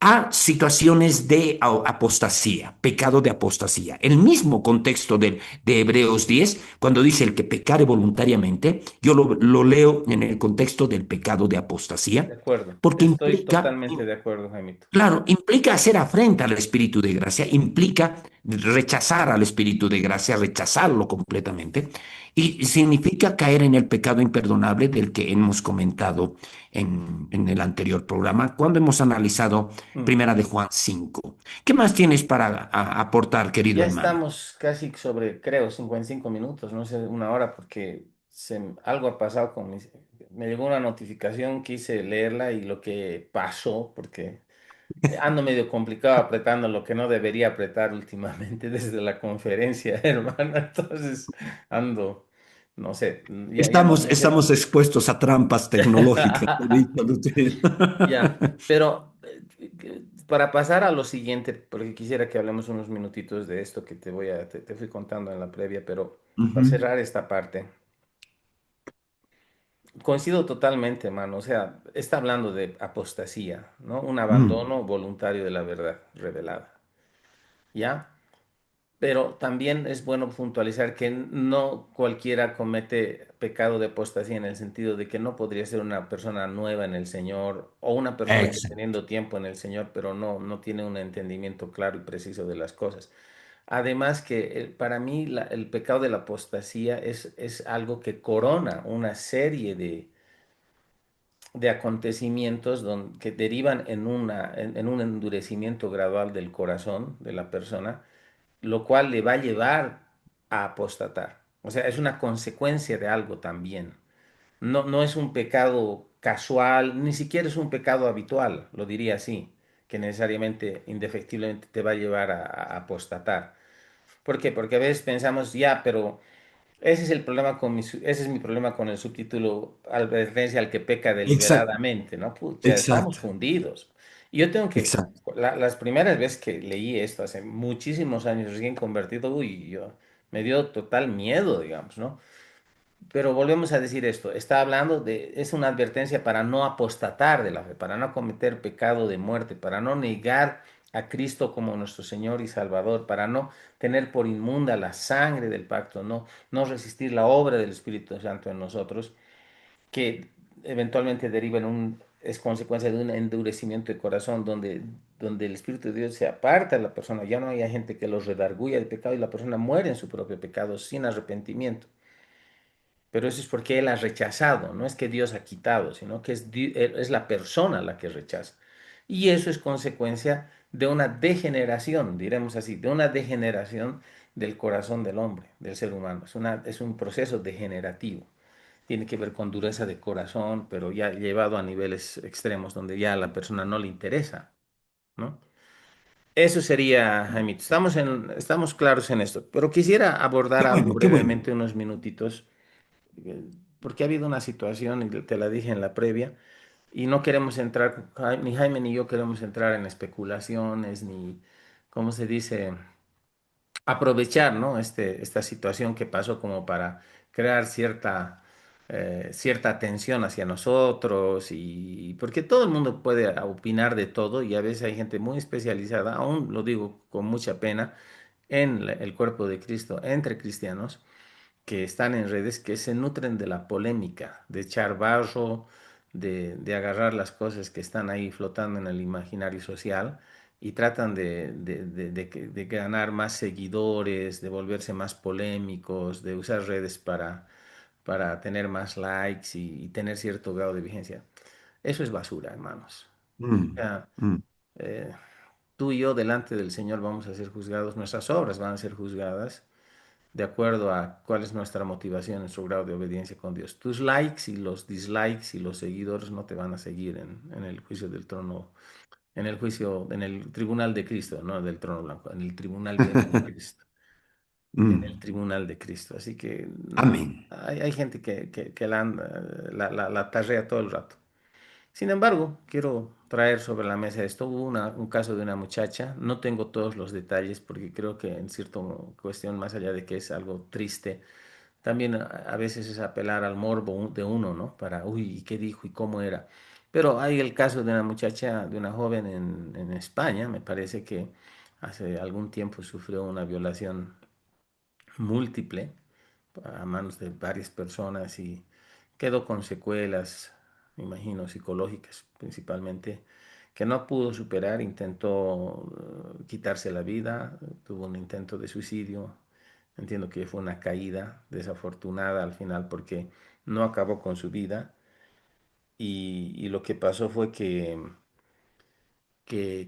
a situaciones de apostasía, pecado de apostasía. El mismo contexto de Hebreos 10, cuando dice el que pecare voluntariamente, yo lo leo en el contexto del pecado de De apostasía, acuerdo. porque Estoy implica, totalmente de acuerdo, Jaimito. claro, implica hacer afrenta al Espíritu de gracia, implica rechazar al Espíritu de gracia, rechazarlo completamente, y significa caer en el pecado imperdonable del que hemos comentado en el anterior programa, cuando hemos analizado Mm. Primera de Juan 5. ¿Qué más tienes para aportar, querido Ya hermano? estamos casi sobre, creo, 55 minutos, no sé, una hora, porque algo ha pasado con mis... Me llegó una notificación, quise leerla y lo que pasó, porque ando medio complicado apretando lo que no debería apretar últimamente desde la conferencia, hermano. Entonces ando, no sé, ya no, no sé. Estamos expuestos a trampas tecnológicas, he dicho, Luis. Ya, pero para pasar a lo siguiente, porque quisiera que hablemos unos minutitos de esto que te fui contando en la previa, pero para Ujú, cerrar esta parte, coincido totalmente, mano. O sea, está hablando de apostasía, ¿no? Un mm, abandono voluntario de la verdad revelada, ¿ya? Pero también es bueno puntualizar que no cualquiera comete pecado de apostasía en el sentido de que no podría ser una persona nueva en el Señor o una persona que exacto. teniendo tiempo en el Señor, pero no tiene un entendimiento claro y preciso de las cosas. Además que para mí el pecado de la apostasía es algo que corona una serie de acontecimientos que derivan en un endurecimiento gradual del corazón de la persona, lo cual le va a llevar a apostatar. O sea, es una consecuencia de algo también. No es un pecado casual, ni siquiera es un pecado habitual, lo diría así, que necesariamente, indefectiblemente te va a llevar a apostatar. ¿Por qué? Porque a veces pensamos, ya, pero ese es el problema ese es mi problema con el subtítulo advertencia al que peca Exacto, deliberadamente, ¿no? Pucha, estamos exacto, fundidos. Y yo tengo que, exacto. las primeras veces que leí esto, hace muchísimos años, recién convertido, uy, me dio total miedo, digamos, ¿no? Pero volvemos a decir esto, está hablando es una advertencia para no apostatar de la fe, para no cometer pecado de muerte, para no negar a Cristo como nuestro Señor y Salvador, para no tener por inmunda la sangre del pacto, no resistir la obra del Espíritu Santo en nosotros, que eventualmente deriva es consecuencia de un endurecimiento de corazón donde el Espíritu de Dios se aparta de la persona, ya no hay gente que los redarguya de pecado y la persona muere en su propio pecado sin arrepentimiento. Pero eso es porque Él ha rechazado, no es que Dios ha quitado, sino que es la persona la que rechaza. Y eso es consecuencia de una degeneración, diremos así, de una degeneración del corazón del hombre, del ser humano. Es un proceso degenerativo. Tiene que ver con dureza de corazón, pero ya llevado a niveles extremos donde ya a la persona no le interesa, ¿no? Eso sería, Jaime. Estamos claros en esto, pero quisiera abordar Qué algo bueno, qué bueno. brevemente, unos minutitos eh, porque ha habido una situación, y te la dije en la previa, y no queremos entrar, ni Jaime ni yo queremos entrar en especulaciones, ni, ¿cómo se dice? Aprovechar, ¿no? Esta situación que pasó como para crear cierta tensión hacia nosotros, y porque todo el mundo puede opinar de todo, y a veces hay gente muy especializada, aún lo digo con mucha pena, en el cuerpo de Cristo, entre cristianos que están en redes que se nutren de la polémica, de echar barro, de agarrar las cosas que están ahí flotando en el imaginario social y tratan de ganar más seguidores, de volverse más polémicos, de usar redes para tener más likes y tener cierto grado de vigencia. Eso es basura, hermanos. O Mm, sea, mm. eh, tú y yo delante del Señor vamos a ser juzgados, nuestras obras van a ser juzgadas de acuerdo a cuál es nuestra motivación, nuestro grado de obediencia con Dios. Tus likes y los dislikes y los seguidores no te van a seguir en el juicio del trono, en el juicio, en el tribunal de Cristo, no del trono blanco, en el tribunal bien de Cristo, en el Mm. tribunal de Cristo. Así que Amén. hay gente que la tarrea todo el rato. Sin embargo, quiero traer sobre la mesa esto. Hubo un caso de una muchacha, no tengo todos los detalles porque creo que en cierta cuestión, más allá de que es algo triste, también a veces es apelar al morbo de uno, ¿no? Para, uy, ¿y qué dijo y cómo era? Pero hay el caso de una muchacha, de una joven en España, me parece que hace algún tiempo sufrió una violación múltiple a manos de varias personas y quedó con secuelas, me imagino, psicológicas principalmente, que no pudo superar, intentó quitarse la vida, tuvo un intento de suicidio. Entiendo que fue una caída desafortunada al final porque no acabó con su vida y lo que pasó fue que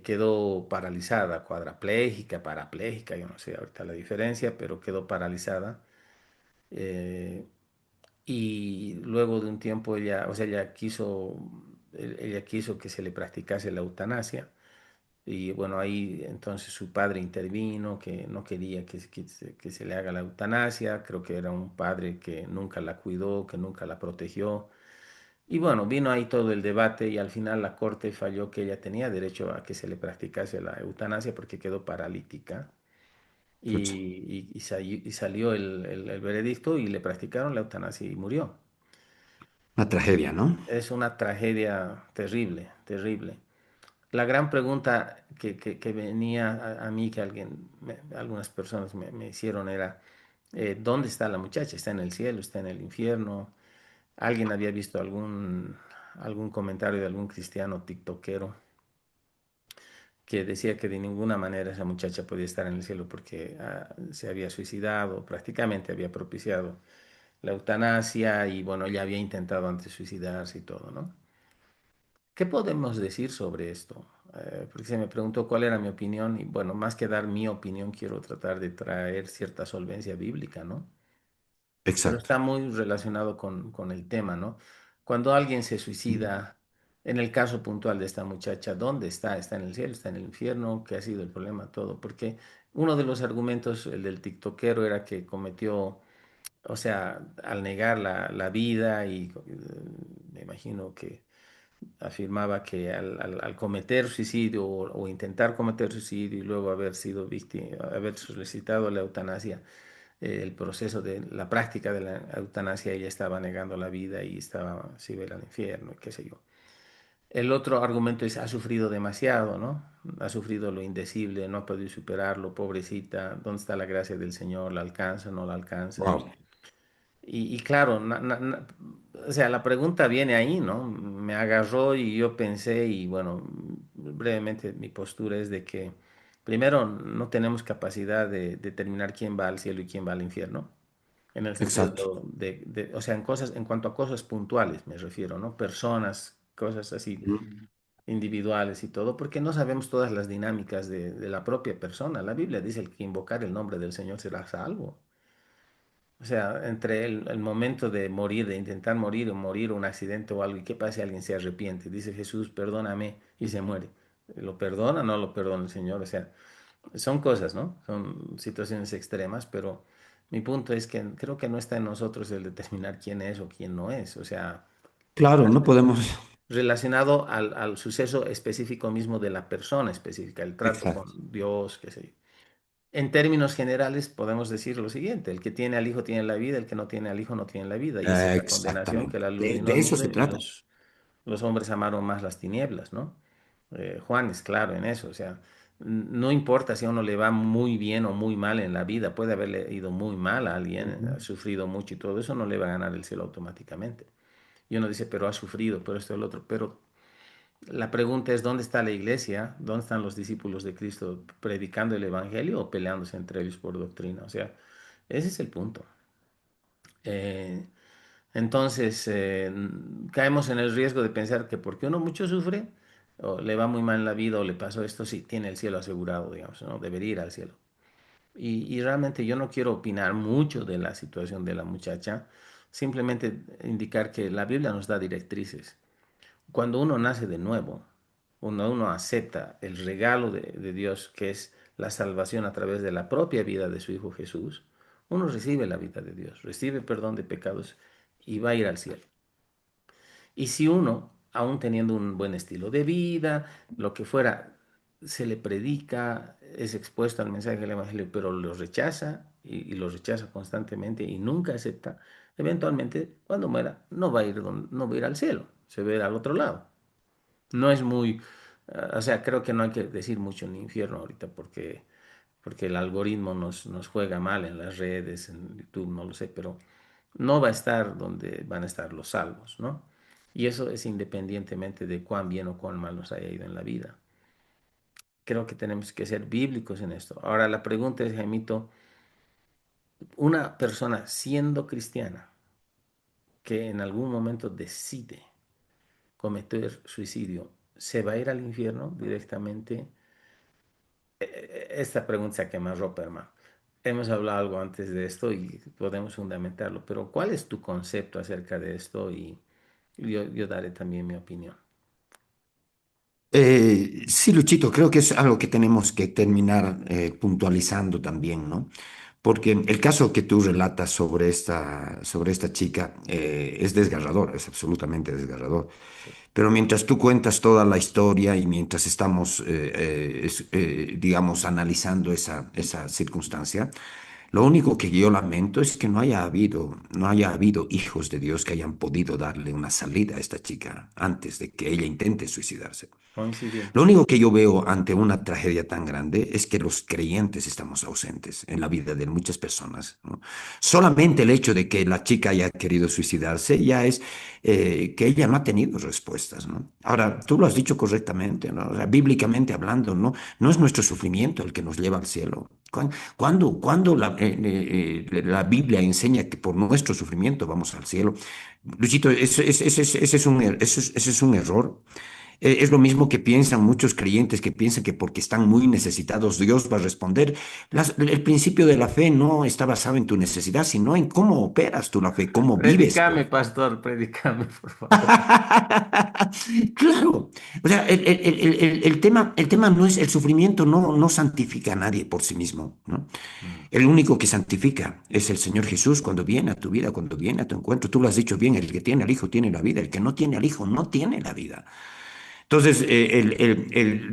quedó paralizada, cuadraplégica, parapléjica, yo no sé ahorita la diferencia, pero quedó paralizada. eh, y luego de un tiempo ella, o sea, ella quiso que se le practicase la eutanasia. Y bueno, ahí entonces su padre intervino, que no quería que se le haga la eutanasia. Creo que era un padre que nunca la cuidó, que nunca la protegió. Y bueno, vino ahí todo el debate y al final la corte falló que ella tenía derecho a que se le practicase la eutanasia porque quedó paralítica. Pucha, Y salió el veredicto y le practicaron la eutanasia y murió. una tragedia, ¿no? Es una tragedia terrible, terrible. La gran pregunta que venía a mí, que algunas personas me hicieron era, ¿dónde está la muchacha? ¿Está en el cielo? ¿Está en el infierno? Alguien había visto algún comentario de algún cristiano tiktokero que decía que de ninguna manera esa muchacha podía estar en el cielo porque se había suicidado, prácticamente había propiciado la eutanasia y bueno, ya había intentado antes suicidarse y todo, ¿no? ¿Qué podemos decir sobre esto? Porque se me preguntó cuál era mi opinión y bueno, más que dar mi opinión, quiero tratar de traer cierta solvencia bíblica, ¿no? Pero Exacto. está muy relacionado con el tema, ¿no? Cuando alguien se suicida, en el caso puntual de esta muchacha, ¿dónde está? ¿Está en el cielo? ¿Está en el infierno? ¿Qué ha sido el problema? Todo. Porque uno de los argumentos, el del tiktokero, era que cometió, o sea, al negar la vida y me imagino que afirmaba que al cometer suicidio o intentar cometer suicidio y luego haber sido víctima, haber solicitado la eutanasia, el proceso de la práctica de la eutanasia, ella estaba negando la vida y estaba, se iba a ir al infierno, qué sé yo. El otro argumento es, ha sufrido demasiado, ¿no? Ha sufrido lo indecible, no ha podido superarlo, pobrecita, ¿dónde está la gracia del Señor? ¿La alcanza, no la alcanza? Wow. Y claro, o sea, la pregunta viene ahí, ¿no? Me agarró y yo pensé, y bueno, brevemente mi postura es de que primero no tenemos capacidad de determinar quién va al cielo y quién va al infierno, en el sentido Exacto. o sea, en cosas, en cuanto a cosas puntuales me refiero, ¿no? Personas, cosas así Mm. individuales y todo, porque no sabemos todas las dinámicas de la propia persona. La Biblia dice el que invocar el nombre del Señor será salvo. O sea, entre el momento de morir, de intentar morir o morir un accidente o algo, ¿y qué pasa si alguien se arrepiente? Dice Jesús, perdóname y se muere. ¿Lo perdona o no lo perdona el Señor? O sea, son cosas, ¿no? Son situaciones extremas, pero mi punto es que creo que no está en nosotros el determinar quién es o quién no es. O sea, Claro, no podemos. relacionado al suceso específico mismo de la persona específica, el trato con Exacto. Dios, qué sé yo. En términos generales, podemos decir lo siguiente: el que tiene al hijo tiene la vida, el que no tiene al hijo no tiene la vida. Y esa es la condenación, que Exactamente. la luz De, vino de al eso mundo se y trata. los hombres amaron más las tinieblas, ¿no? Juan es claro en eso, o sea, no importa si a uno le va muy bien o muy mal en la vida, puede haberle ido muy mal a alguien, Ujú. ha sufrido mucho y todo eso, no le va a ganar el cielo automáticamente. Y uno dice, pero ha sufrido, pero esto y el otro, pero la pregunta es, ¿dónde está la iglesia? ¿Dónde están los discípulos de Cristo predicando el evangelio o peleándose entre ellos por doctrina? O sea, ese es el punto. Eh, entonces, caemos en el riesgo de pensar que porque uno mucho sufre, o le va muy mal en la vida, o le pasó esto, sí, tiene el cielo asegurado, digamos, ¿no? Debería ir al cielo. Y realmente yo no quiero opinar mucho de la situación de la muchacha, simplemente indicar que la Biblia nos da directrices. Cuando uno nace de nuevo, uno acepta el regalo de Dios, que es la salvación a través de la propia vida de su Hijo Jesús, uno recibe la vida de Dios, recibe perdón de pecados y va a ir al cielo. Y si uno, aún teniendo un buen estilo de vida, lo que fuera, se le predica, es expuesto al mensaje del Evangelio, pero lo rechaza y lo rechaza constantemente y nunca acepta, eventualmente, cuando muera, no va a ir al cielo, se va a ir al otro lado. No es muy, o sea, creo que no hay que decir mucho en infierno ahorita porque el algoritmo nos juega mal en las redes, en YouTube, no lo sé, pero no va a estar donde van a estar los salvos, ¿no? Y eso es independientemente de cuán bien o cuán mal nos haya ido en la vida. Creo que tenemos que ser bíblicos en esto. Ahora la pregunta es, Jaimito, una persona siendo cristiana que en algún momento decide cometer suicidio, ¿se va a ir al infierno directamente? Esta pregunta se quema ropa, hermano. Hemos hablado algo antes de esto y podemos fundamentarlo, pero ¿cuál es tu concepto acerca de esto? Y yo daré también mi opinión. Sí, Luchito, creo que es algo que tenemos que terminar puntualizando también, ¿no? Porque el caso que tú relatas sobre esta chica es desgarrador, es absolutamente desgarrador. Sí. Pero mientras tú cuentas toda la historia y mientras estamos, digamos, analizando esa circunstancia, lo único que yo lamento es que no haya habido hijos de Dios que hayan podido darle una salida a esta chica antes de que ella intente suicidarse. Lo Coincidimos. único que yo veo ante una tragedia tan grande es que los creyentes estamos ausentes en la vida de muchas personas, ¿no? Solamente el hecho de que la chica haya querido suicidarse ya es que ella no ha tenido respuestas, ¿no? Ahora, tú lo has dicho correctamente, ¿no? O sea, bíblicamente hablando, ¿no? No es nuestro sufrimiento el que nos lleva al cielo. ¿Cuándo la Biblia enseña que por nuestro sufrimiento vamos al cielo? Luchito, ese es ese es un error. Es lo mismo que piensan muchos creyentes que piensan que porque están muy necesitados Dios va a responder. El principio de la fe no está basado en tu necesidad, sino en cómo operas tú la fe, cómo vives tú. Predicame, pastor, predicame, por favor. Claro, o sea, el tema no es el sufrimiento, no santifica a nadie por sí mismo, ¿no? Mm. El único que santifica es el Señor Jesús cuando viene a tu vida, cuando viene a tu encuentro. Tú lo has dicho bien, el que tiene al Hijo tiene la vida, el que no tiene al Hijo no tiene la vida. Entonces,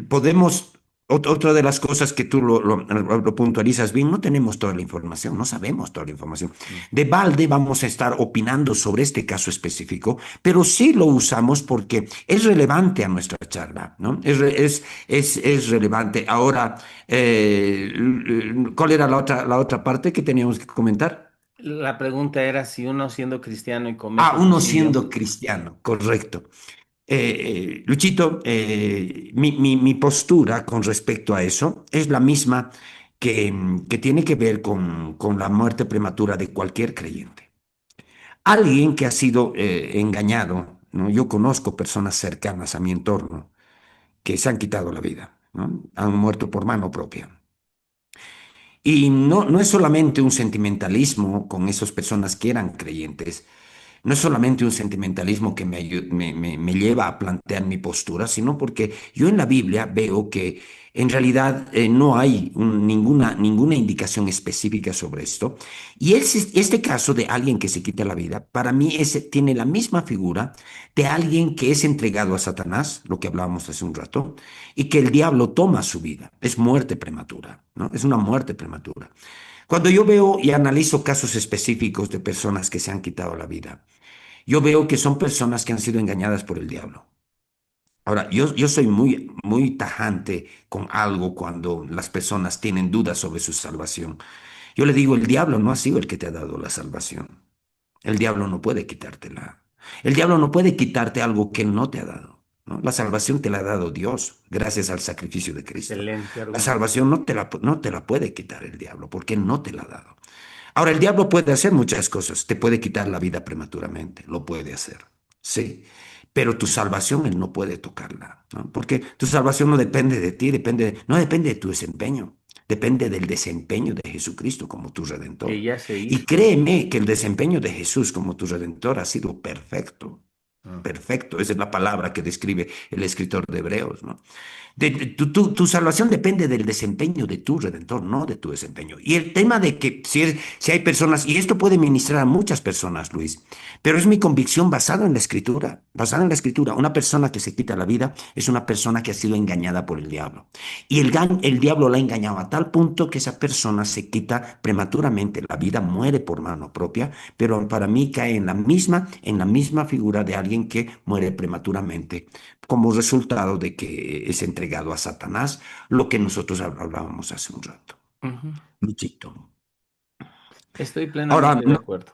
podemos, otra de las cosas que tú lo puntualizas bien, no tenemos toda la información, no sabemos toda la información. Mm. De balde vamos a estar opinando sobre este caso específico, pero sí lo usamos porque es relevante a nuestra charla, ¿no? Es relevante. Ahora, ¿cuál era la otra parte que teníamos que comentar? La pregunta era si uno siendo cristiano y Ah, comete uno suicidio. siendo cristiano, correcto. Luchito, mi postura con respecto a eso es la misma que tiene que ver con la muerte prematura de cualquier creyente. Alguien que ha sido engañado, ¿no? Yo conozco personas cercanas a mi entorno que se han quitado la vida, ¿no? Han muerto por mano propia. Y no es solamente un sentimentalismo con esas personas que eran creyentes, no es solamente un sentimentalismo que me lleva a plantear mi postura, sino porque yo en la Biblia veo que en realidad no hay ninguna indicación específica sobre esto. Y este caso de alguien que se quita la vida, para mí tiene la misma figura de alguien que es entregado a Satanás, lo que hablábamos hace un rato, y que el diablo toma su vida. Es muerte prematura, ¿no? Es una muerte prematura. Cuando yo veo y analizo casos específicos de personas que se han quitado la vida, yo veo que son personas que han sido engañadas por el diablo. Ahora, yo soy muy tajante con algo cuando las personas tienen dudas sobre su salvación. Yo le digo, el diablo no ha sido el que te ha dado la salvación. El diablo no puede quitártela. El diablo no puede quitarte algo que él no te ha dado, ¿no? La salvación te la ha dado Dios gracias al sacrificio de Cristo. Excelente La argumento. salvación no te la puede quitar el diablo porque él no te la ha dado. Ahora, el diablo puede hacer muchas cosas. Te puede quitar la vida prematuramente, lo puede hacer. Sí, pero tu salvación él no puede tocarla, ¿no? Porque tu salvación no depende de ti, no depende de tu desempeño, depende del desempeño de Jesucristo como tu Que redentor. ya se Y hizo. créeme que el desempeño de Jesús como tu redentor ha sido perfecto. Mm. Perfecto, esa es la palabra que describe el escritor de Hebreos, ¿no? Tu salvación depende del desempeño de tu redentor, no de tu desempeño. Y el tema de que si hay personas, y esto puede ministrar a muchas personas, Luis, pero es mi convicción basada en la escritura, basada en la escritura. Una persona que se quita la vida es una persona que ha sido engañada por el diablo. Y el diablo la ha engañado a tal punto que esa persona se quita prematuramente la vida, muere por mano propia, pero para mí cae en la misma figura de alguien alguien que muere prematuramente como resultado de que es entregado a Satanás, lo que nosotros hablábamos hace un rato. Ujú. Luchito. Estoy Ahora, plenamente de acuerdo.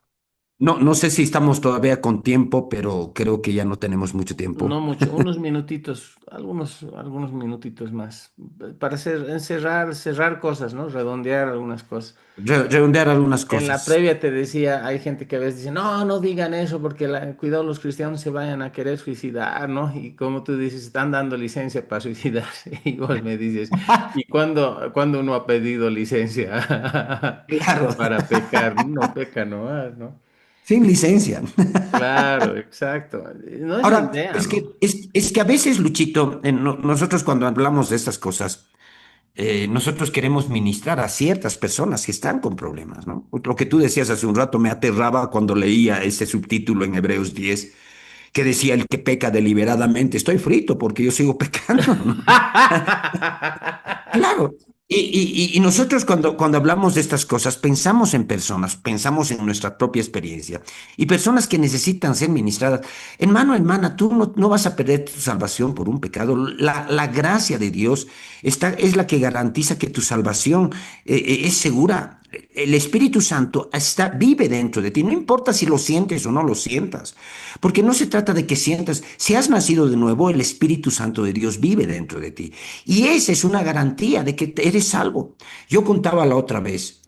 no sé si estamos todavía con tiempo, pero creo que ya no tenemos mucho No tiempo. mucho, unos minutitos, algunos minutitos más, para cerrar cosas, ¿no? Redondear algunas cosas. Redondear algunas En la cosas. previa te decía, hay gente que a veces dice, no, no digan eso porque cuidado, los cristianos se vayan a querer suicidar, ¿no? Y como tú dices, están dando licencia para suicidarse. Y vos me dices, ¿y cuándo uno ha pedido licencia Claro, para pecar? No peca nomás, ¿no? sin licencia. Claro, exacto. No es la Ahora, idea, ¿no? es que a veces, Luchito, nosotros cuando hablamos de estas cosas, nosotros queremos ministrar a ciertas personas que están con problemas, ¿no? Lo que tú decías hace un rato me aterraba cuando leía ese subtítulo en Hebreos 10 que decía el que peca deliberadamente. Estoy frito porque yo sigo pecando, ¿no? Claro. Y nosotros cuando hablamos de estas cosas pensamos en personas, pensamos en nuestra propia experiencia y personas que necesitan ser ministradas. Hermano, hermana, tú no vas a perder tu salvación por un pecado. La gracia de Dios es la que garantiza que tu salvación es segura. El Espíritu Santo vive dentro de ti. No importa si lo sientes o no lo sientas, porque no se trata de que sientas. Si has nacido de nuevo, el Espíritu Santo de Dios vive dentro de ti. Y esa es una garantía de que eres salvo. Yo contaba la otra vez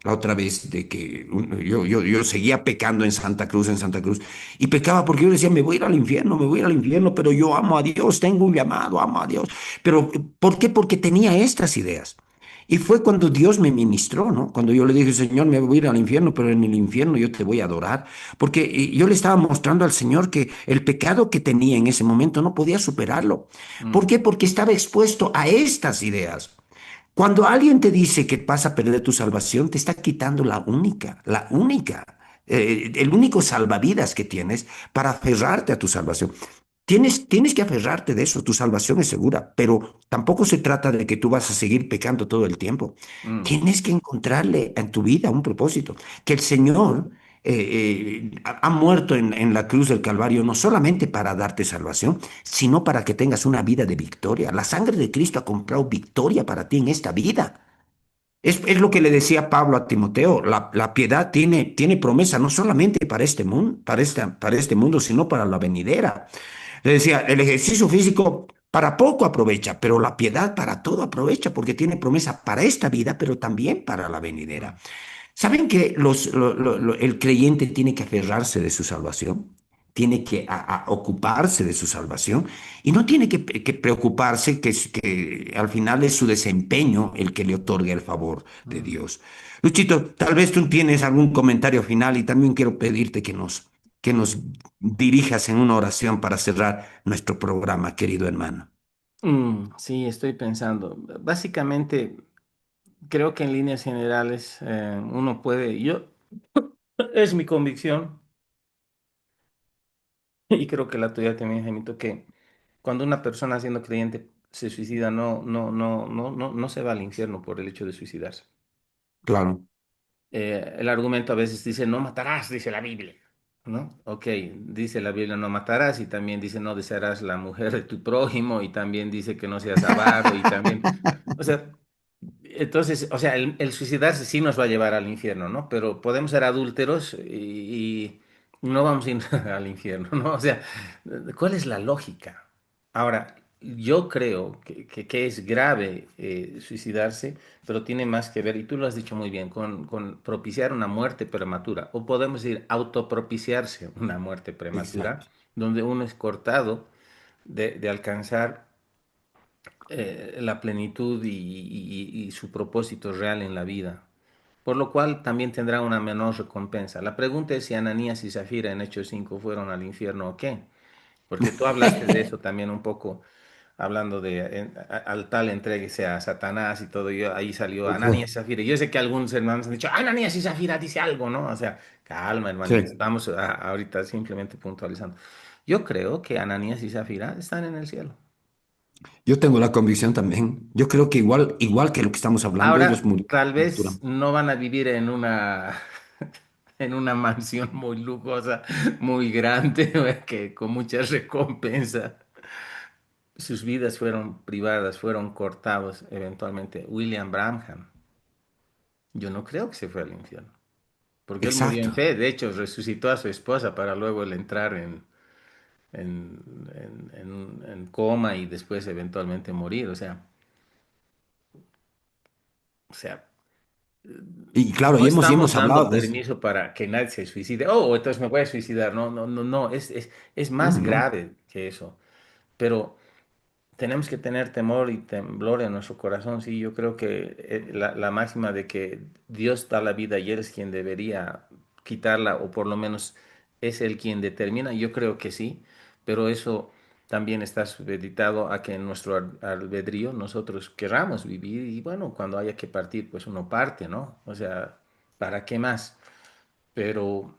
de que yo seguía pecando en Santa Cruz, y pecaba porque yo decía, me voy a ir al infierno, me voy a ir al infierno, pero yo amo a Dios, tengo un llamado, amo a Dios. Pero, ¿por qué? Porque tenía estas ideas. Y fue cuando Dios me ministró, ¿no? Cuando yo le dije, Señor, me voy a ir al infierno, pero en el infierno yo te voy a adorar. Porque yo le estaba mostrando al Señor que el pecado que tenía en ese momento no podía superarlo. ¿Por Mm, qué? Porque estaba expuesto a estas ideas. Cuando alguien te dice que vas a perder tu salvación, te está quitando el único salvavidas que tienes para aferrarte a tu salvación. Tienes que aferrarte de eso, tu salvación es segura, pero tampoco se trata de que tú vas a seguir pecando todo el tiempo. mm, Tienes que encontrarle en tu vida un propósito, que el Señor ha muerto en la cruz del Calvario no solamente para darte salvación, sino para que tengas una vida de victoria. La sangre de Cristo ha comprado victoria para ti en esta vida. Es lo que le decía Pablo a Timoteo, la piedad tiene promesa no solamente para este mundo, para este mundo, sino para la venidera. Le decía, el ejercicio físico para poco aprovecha, pero la piedad para todo aprovecha, porque tiene promesa para esta vida, pero también para la venidera. mm, ¿Saben que el creyente tiene que aferrarse de su salvación? Tiene que ocuparse de su salvación y no tiene que preocuparse que al final es su desempeño el que le otorga el favor de mm. Dios. Luchito, tal vez tú tienes algún comentario final y también quiero pedirte que nos dirijas en una oración para cerrar nuestro programa, querido hermano. Sí, estoy pensando. Básicamente, creo que en líneas generales uno puede, es mi convicción, y creo que la tuya también, Jaimito, que cuando una persona siendo creyente se suicida, no se va al infierno por el hecho de suicidarse. Claro, El argumento a veces dice, no matarás, dice la Biblia, ¿no? Ok, dice la Biblia, no matarás, y también dice, no desearás la mujer de tu prójimo, y también dice que no seas avaro, y también, o sea, entonces, o sea, el suicidarse sí nos va a llevar al infierno, ¿no? Pero podemos ser adúlteros y no vamos a ir al infierno, ¿no? O sea, ¿cuál es la lógica? Ahora, yo creo que es grave suicidarse, pero tiene más que ver, y tú lo has dicho muy bien, con propiciar una muerte prematura, o podemos decir autopropiciarse una muerte prematura, exacto. donde uno es cortado de alcanzar la plenitud y su propósito real en la vida, por lo cual también tendrá una menor recompensa. La pregunta es si Ananías y Zafira en Hechos 5 fueron al infierno o qué, porque tú hablaste de eso también un poco, hablando de al tal entréguese a Satanás y todo, y ahí salió Ananías y Zafira. Yo sé que algunos hermanos han dicho, Ananías y Zafira dice algo, ¿no? O sea, calma, hermanitos, Sí. estamos ahorita simplemente puntualizando. Yo creo que Ananías y Zafira están en el cielo. Yo tengo la convicción también. Yo creo que igual que lo que estamos hablando, ellos Ahora, murieron tal prematura. vez no van a vivir en una, en una mansión muy lujosa, muy grande, que con muchas recompensas. Sus vidas fueron privadas, fueron cortados eventualmente. William Branham, yo no creo que se fue al infierno, porque él murió en Exacto. fe. De hecho, resucitó a su esposa para luego él entrar en coma y después eventualmente morir. O sea, Y claro, no y estamos hemos dando hablado de eso. permiso para que nadie se suicide. Oh, entonces me voy a suicidar. No, no, no, no. Es No, más no, grave que eso. Pero tenemos que tener temor y temblor en nuestro corazón. Sí, yo creo que la máxima de que Dios da la vida y Él es quien debería quitarla, o por lo menos es Él quien determina, yo creo que sí, pero eso también está supeditado a que en nuestro albedrío nosotros querramos vivir y bueno, cuando haya que partir, pues uno parte, ¿no? O sea, ¿para qué más? Pero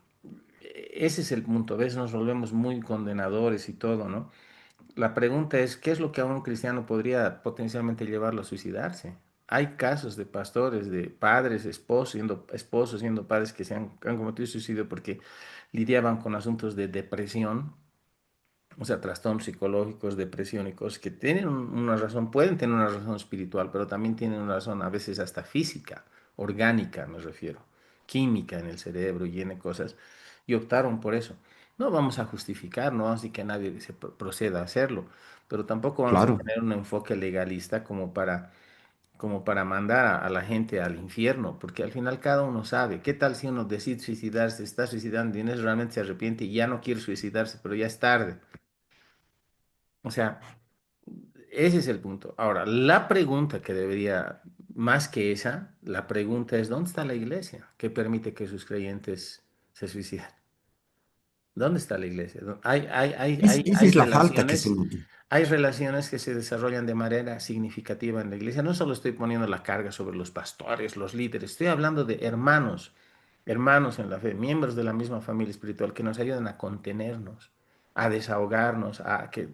ese es el punto, a veces nos volvemos muy condenadores y todo, ¿no? La pregunta es, ¿qué es lo que a un cristiano podría potencialmente llevarlo a suicidarse? Hay casos de pastores, de padres, esposos siendo padres que han cometido suicidio porque lidiaban con asuntos de depresión, o sea, trastornos psicológicos, depresión y cosas que tienen una razón, pueden tener una razón espiritual, pero también tienen una razón a veces hasta física, orgánica, me refiero, química en el cerebro y en cosas, y optaron por eso. No vamos a justificar, no vamos a decir que nadie proceda a hacerlo, pero tampoco vamos a claro, tener un enfoque legalista como para mandar a la gente al infierno, porque al final cada uno sabe, ¿qué tal si uno decide suicidarse, está suicidando y en eso realmente se arrepiente y ya no quiere suicidarse, pero ya es tarde? O sea, ese es el punto. Ahora, la pregunta que debería, más que esa, la pregunta es, ¿dónde está la iglesia que permite que sus creyentes se suiciden? ¿Dónde está la iglesia? esa es la falta que se nota. Hay relaciones que se desarrollan de manera significativa en la iglesia. No solo estoy poniendo la carga sobre los pastores, los líderes, estoy hablando de hermanos, hermanos en la fe, miembros de la misma familia espiritual que nos ayudan a contenernos, a desahogarnos,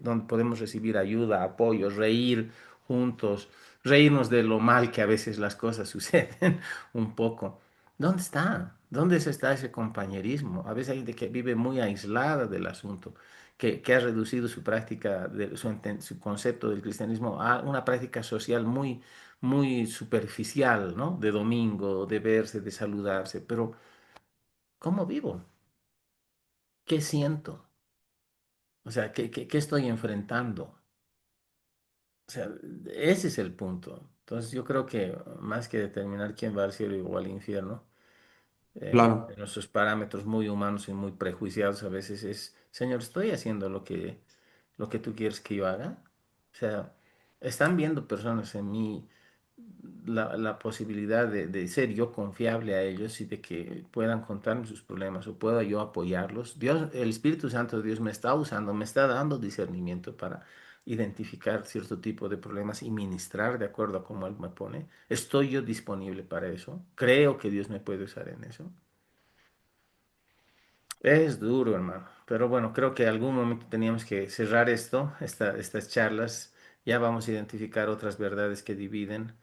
donde podemos recibir ayuda, apoyo, reír juntos, reírnos de lo mal que a veces las cosas suceden un poco. ¿Dónde está? ¿Dónde está ese compañerismo? A veces hay gente que vive muy aislada del asunto, que ha reducido su práctica, su concepto del cristianismo a una práctica social muy, muy superficial, ¿no? De domingo, de verse, de saludarse. Pero, ¿cómo vivo? ¿Qué siento? O sea, ¿qué estoy enfrentando? O sea, ese es el punto. Entonces, yo creo que más que determinar quién va al cielo o al infierno, Claro. en nuestros parámetros muy humanos y muy prejuiciados a veces es, Señor, estoy haciendo lo que tú quieres que yo haga. O sea, están viendo personas en mí la posibilidad de ser yo confiable a ellos y de que puedan contarme sus problemas o pueda yo apoyarlos. Dios, el Espíritu Santo de Dios me está usando, me está dando discernimiento para identificar cierto tipo de problemas y ministrar de acuerdo a cómo Él me pone. ¿Estoy yo disponible para eso? Creo que Dios me puede usar en eso. Es duro, hermano. Pero bueno, creo que algún momento teníamos que cerrar estas charlas. Ya vamos a identificar otras verdades que dividen.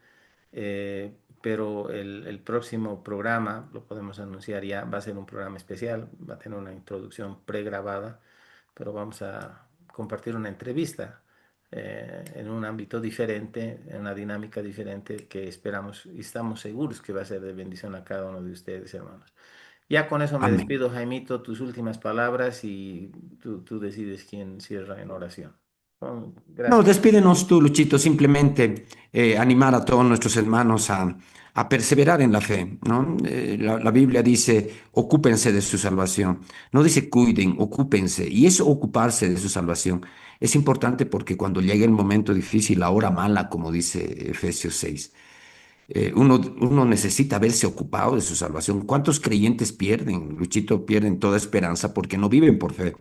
Pero el próximo programa, lo podemos anunciar ya, va a ser un programa especial. Va a tener una introducción pregrabada, pero vamos a compartir una entrevista en un ámbito diferente, en una dinámica diferente que esperamos y estamos seguros que va a ser de bendición a cada uno de ustedes, hermanos. Ya con eso me Amén. despido, Jaimito, tus últimas palabras y tú decides quién cierra en oración. No, Gracias. despídenos tú, Luchito, simplemente animar a todos nuestros hermanos a perseverar en la fe, ¿no? La Biblia dice, ocúpense de su salvación, no dice cuiden, ocúpense, y eso ocuparse de su salvación es importante porque cuando llegue el momento difícil, la hora mala, como dice Efesios 6, uno necesita verse ocupado de su salvación. ¿Cuántos creyentes pierden, Luchito, pierden toda esperanza porque no viven por fe?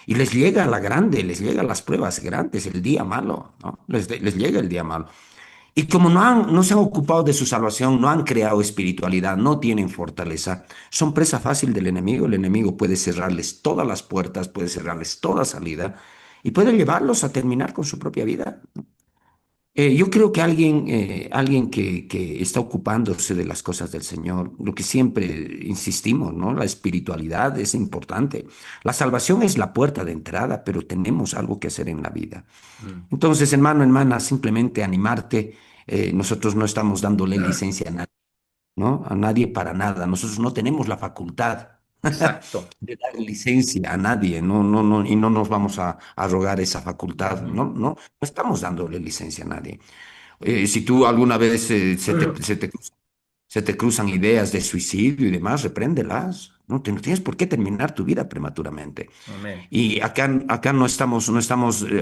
Y les llega la grande, les llegan las pruebas grandes, el día malo, ¿no? Les llega el día malo. Y como no se han ocupado de su salvación, no han creado espiritualidad, no tienen fortaleza, son presa fácil del enemigo. El enemigo puede cerrarles todas las puertas, puede cerrarles toda salida y puede llevarlos a terminar con su propia vida. Yo creo que alguien que está ocupándose de las cosas del Señor, lo que siempre insistimos, ¿no? La espiritualidad es importante. La salvación es la puerta de entrada, pero tenemos algo que hacer en la vida. Mm. Entonces, hermano, hermana, simplemente animarte. Nosotros no estamos dándole licencia a nadie, ¿no? A nadie para nada. Nosotros no tenemos la facultad Exacto. de dar licencia a nadie, no, no, no, y no nos vamos a rogar esa facultad, Ujú. no, no, no estamos dándole licencia a nadie. Si tú alguna vez se te cruzan ideas de suicidio y demás, repréndelas. No tienes por qué terminar tu vida prematuramente. Amén. Y acá no estamos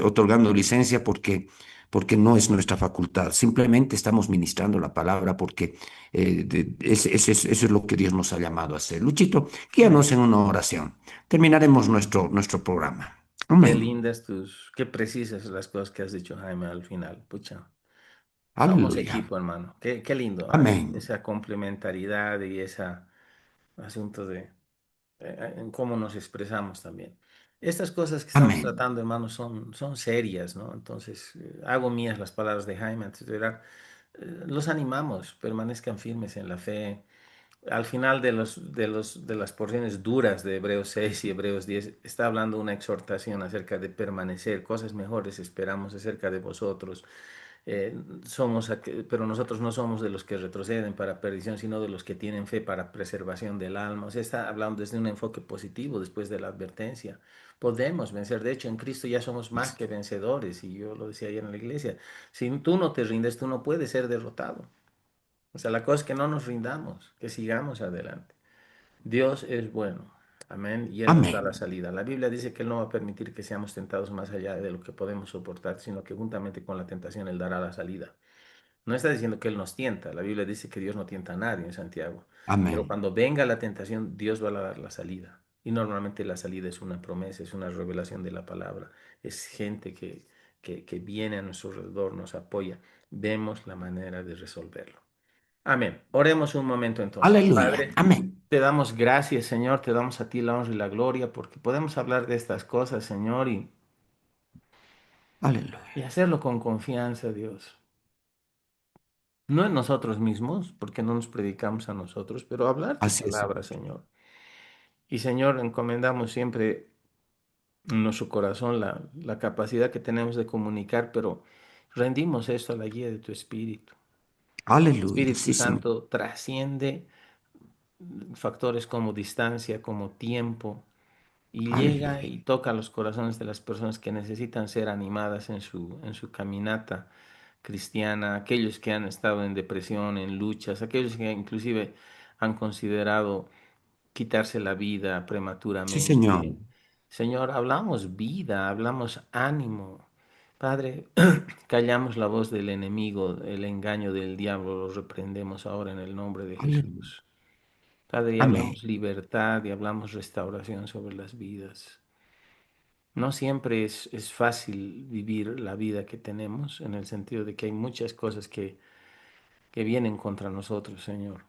otorgando licencia porque no es nuestra facultad. Simplemente estamos ministrando la palabra porque eso es lo que Dios nos ha llamado a hacer. Luchito, Amén. guíanos en una oración. Terminaremos nuestro programa. Qué Amén. lindas qué precisas las cosas que has dicho, Jaime, al final. Pucha, somos Aleluya. equipo, hermano. Qué lindo, ¿ah? Amén. Esa complementariedad y ese asunto de en cómo nos expresamos también. Estas cosas que estamos Amén. tratando, hermano, son serias, ¿no? Entonces, hago mías las palabras de Jaime antes de orar. Los animamos, permanezcan firmes en la fe. Al final de las porciones duras de Hebreos 6 y Hebreos 10 está hablando una exhortación acerca de permanecer, cosas mejores esperamos acerca de vosotros. Pero nosotros no somos de los que retroceden para perdición, sino de los que tienen fe para preservación del alma. O sea, está hablando desde un enfoque positivo después de la advertencia. Podemos vencer, de hecho, en Cristo ya somos más que vencedores, y yo lo decía ayer en la iglesia, si tú no te rindes, tú no puedes ser derrotado. O sea, la cosa es que no nos rindamos, que sigamos adelante. Dios es bueno, amén, y Él nos da la Amén. salida. La Biblia dice que Él no va a permitir que seamos tentados más allá de lo que podemos soportar, sino que juntamente con la tentación Él dará la salida. No está diciendo que Él nos tienta, la Biblia dice que Dios no tienta a nadie en Santiago, pero Amén. cuando venga la tentación, Dios va a dar la salida. Y normalmente la salida es una promesa, es una revelación de la palabra, es gente que viene a nuestro alrededor, nos apoya. Vemos la manera de resolverlo. Amén. Oremos un momento entonces. Aleluya. Padre, Amén. te damos gracias, Señor, te damos a ti la honra y la gloria porque podemos hablar de estas cosas, Señor, y Aleluya. hacerlo con confianza, Dios. No en nosotros mismos, porque no nos predicamos a nosotros, pero hablar tu Así es, palabra, Señor. Señor. Y, Señor, encomendamos siempre en nuestro corazón la capacidad que tenemos de comunicar, pero rendimos esto a la guía de tu Espíritu. Aleluya. Espíritu Sí, Señor. Santo trasciende factores como distancia, como tiempo, y llega y Aleluya. toca los corazones de las personas que necesitan ser animadas en su caminata cristiana, aquellos que han estado en depresión, en luchas, aquellos que inclusive han considerado quitarse la vida Sí, Señor. prematuramente. Señor, hablamos vida, hablamos ánimo. Padre, callamos la voz del enemigo, el engaño del diablo, lo reprendemos ahora en el nombre de Aleluya. Jesús. Padre, y Amén. hablamos libertad y hablamos restauración sobre las vidas. No siempre es fácil vivir la vida que tenemos, en el sentido de que hay muchas cosas que vienen contra nosotros, Señor.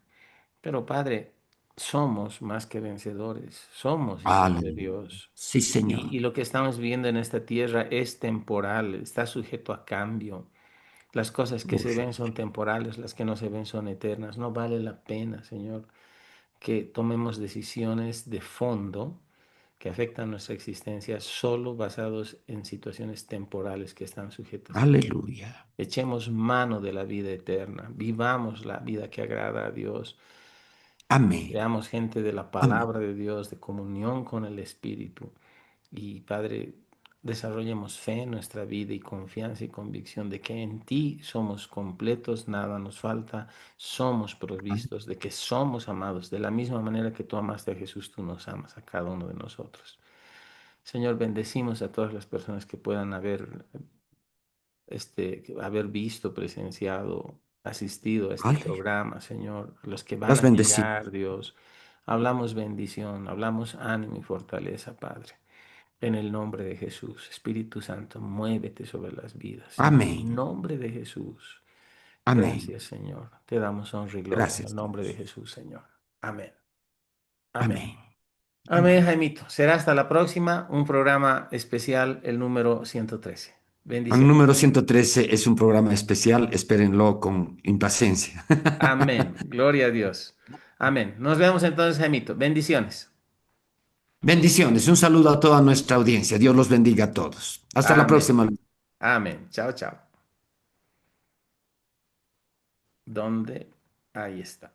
Pero Padre, somos más que vencedores, somos hijos de Aleluya. Dios. Sí, Señor. Y lo que estamos viviendo en esta tierra es temporal, está sujeto a cambio. Las cosas que se Uf. ven son temporales, las que no se ven son eternas. No vale la pena, Señor, que tomemos decisiones de fondo que afectan nuestra existencia solo basados en situaciones temporales que están sujetas a cambio. Aleluya. Echemos mano de la vida eterna, vivamos la vida que agrada a Dios, Amén. seamos gente de la Amén. palabra de Dios, de comunión con el Espíritu. Y Padre, desarrollemos fe en nuestra vida y confianza y convicción de que en ti somos completos, nada nos falta, somos provistos, de que somos amados. De la misma manera que tú amaste a Jesús, tú nos amas a cada uno de nosotros. Señor, bendecimos a todas las personas que puedan haber visto, presenciado, asistido a este Aleluya. programa, Señor, los que van Las a bendecimos. llegar, Dios. Hablamos bendición, hablamos ánimo y fortaleza, Padre. En el nombre de Jesús, Espíritu Santo, muévete sobre las vidas. En el Amén. nombre de Jesús. Amén. Gracias, Señor. Te damos honra y gloria en el Gracias, nombre de Dios. Jesús, Señor. Amén. Amén. Amén. Amén, Amén. Jaimito. Será hasta la próxima, un programa especial, el número 113. El Bendiciones. número 113 es un programa especial, espérenlo con impaciencia. Amén. Gloria a Dios. Amén. Nos vemos entonces, Jaimito. Bendiciones. Bendiciones, un saludo a toda nuestra audiencia. Dios los bendiga a todos. Hasta la Amén. próxima. Amén. Chao, chao. ¿Dónde? Ahí está.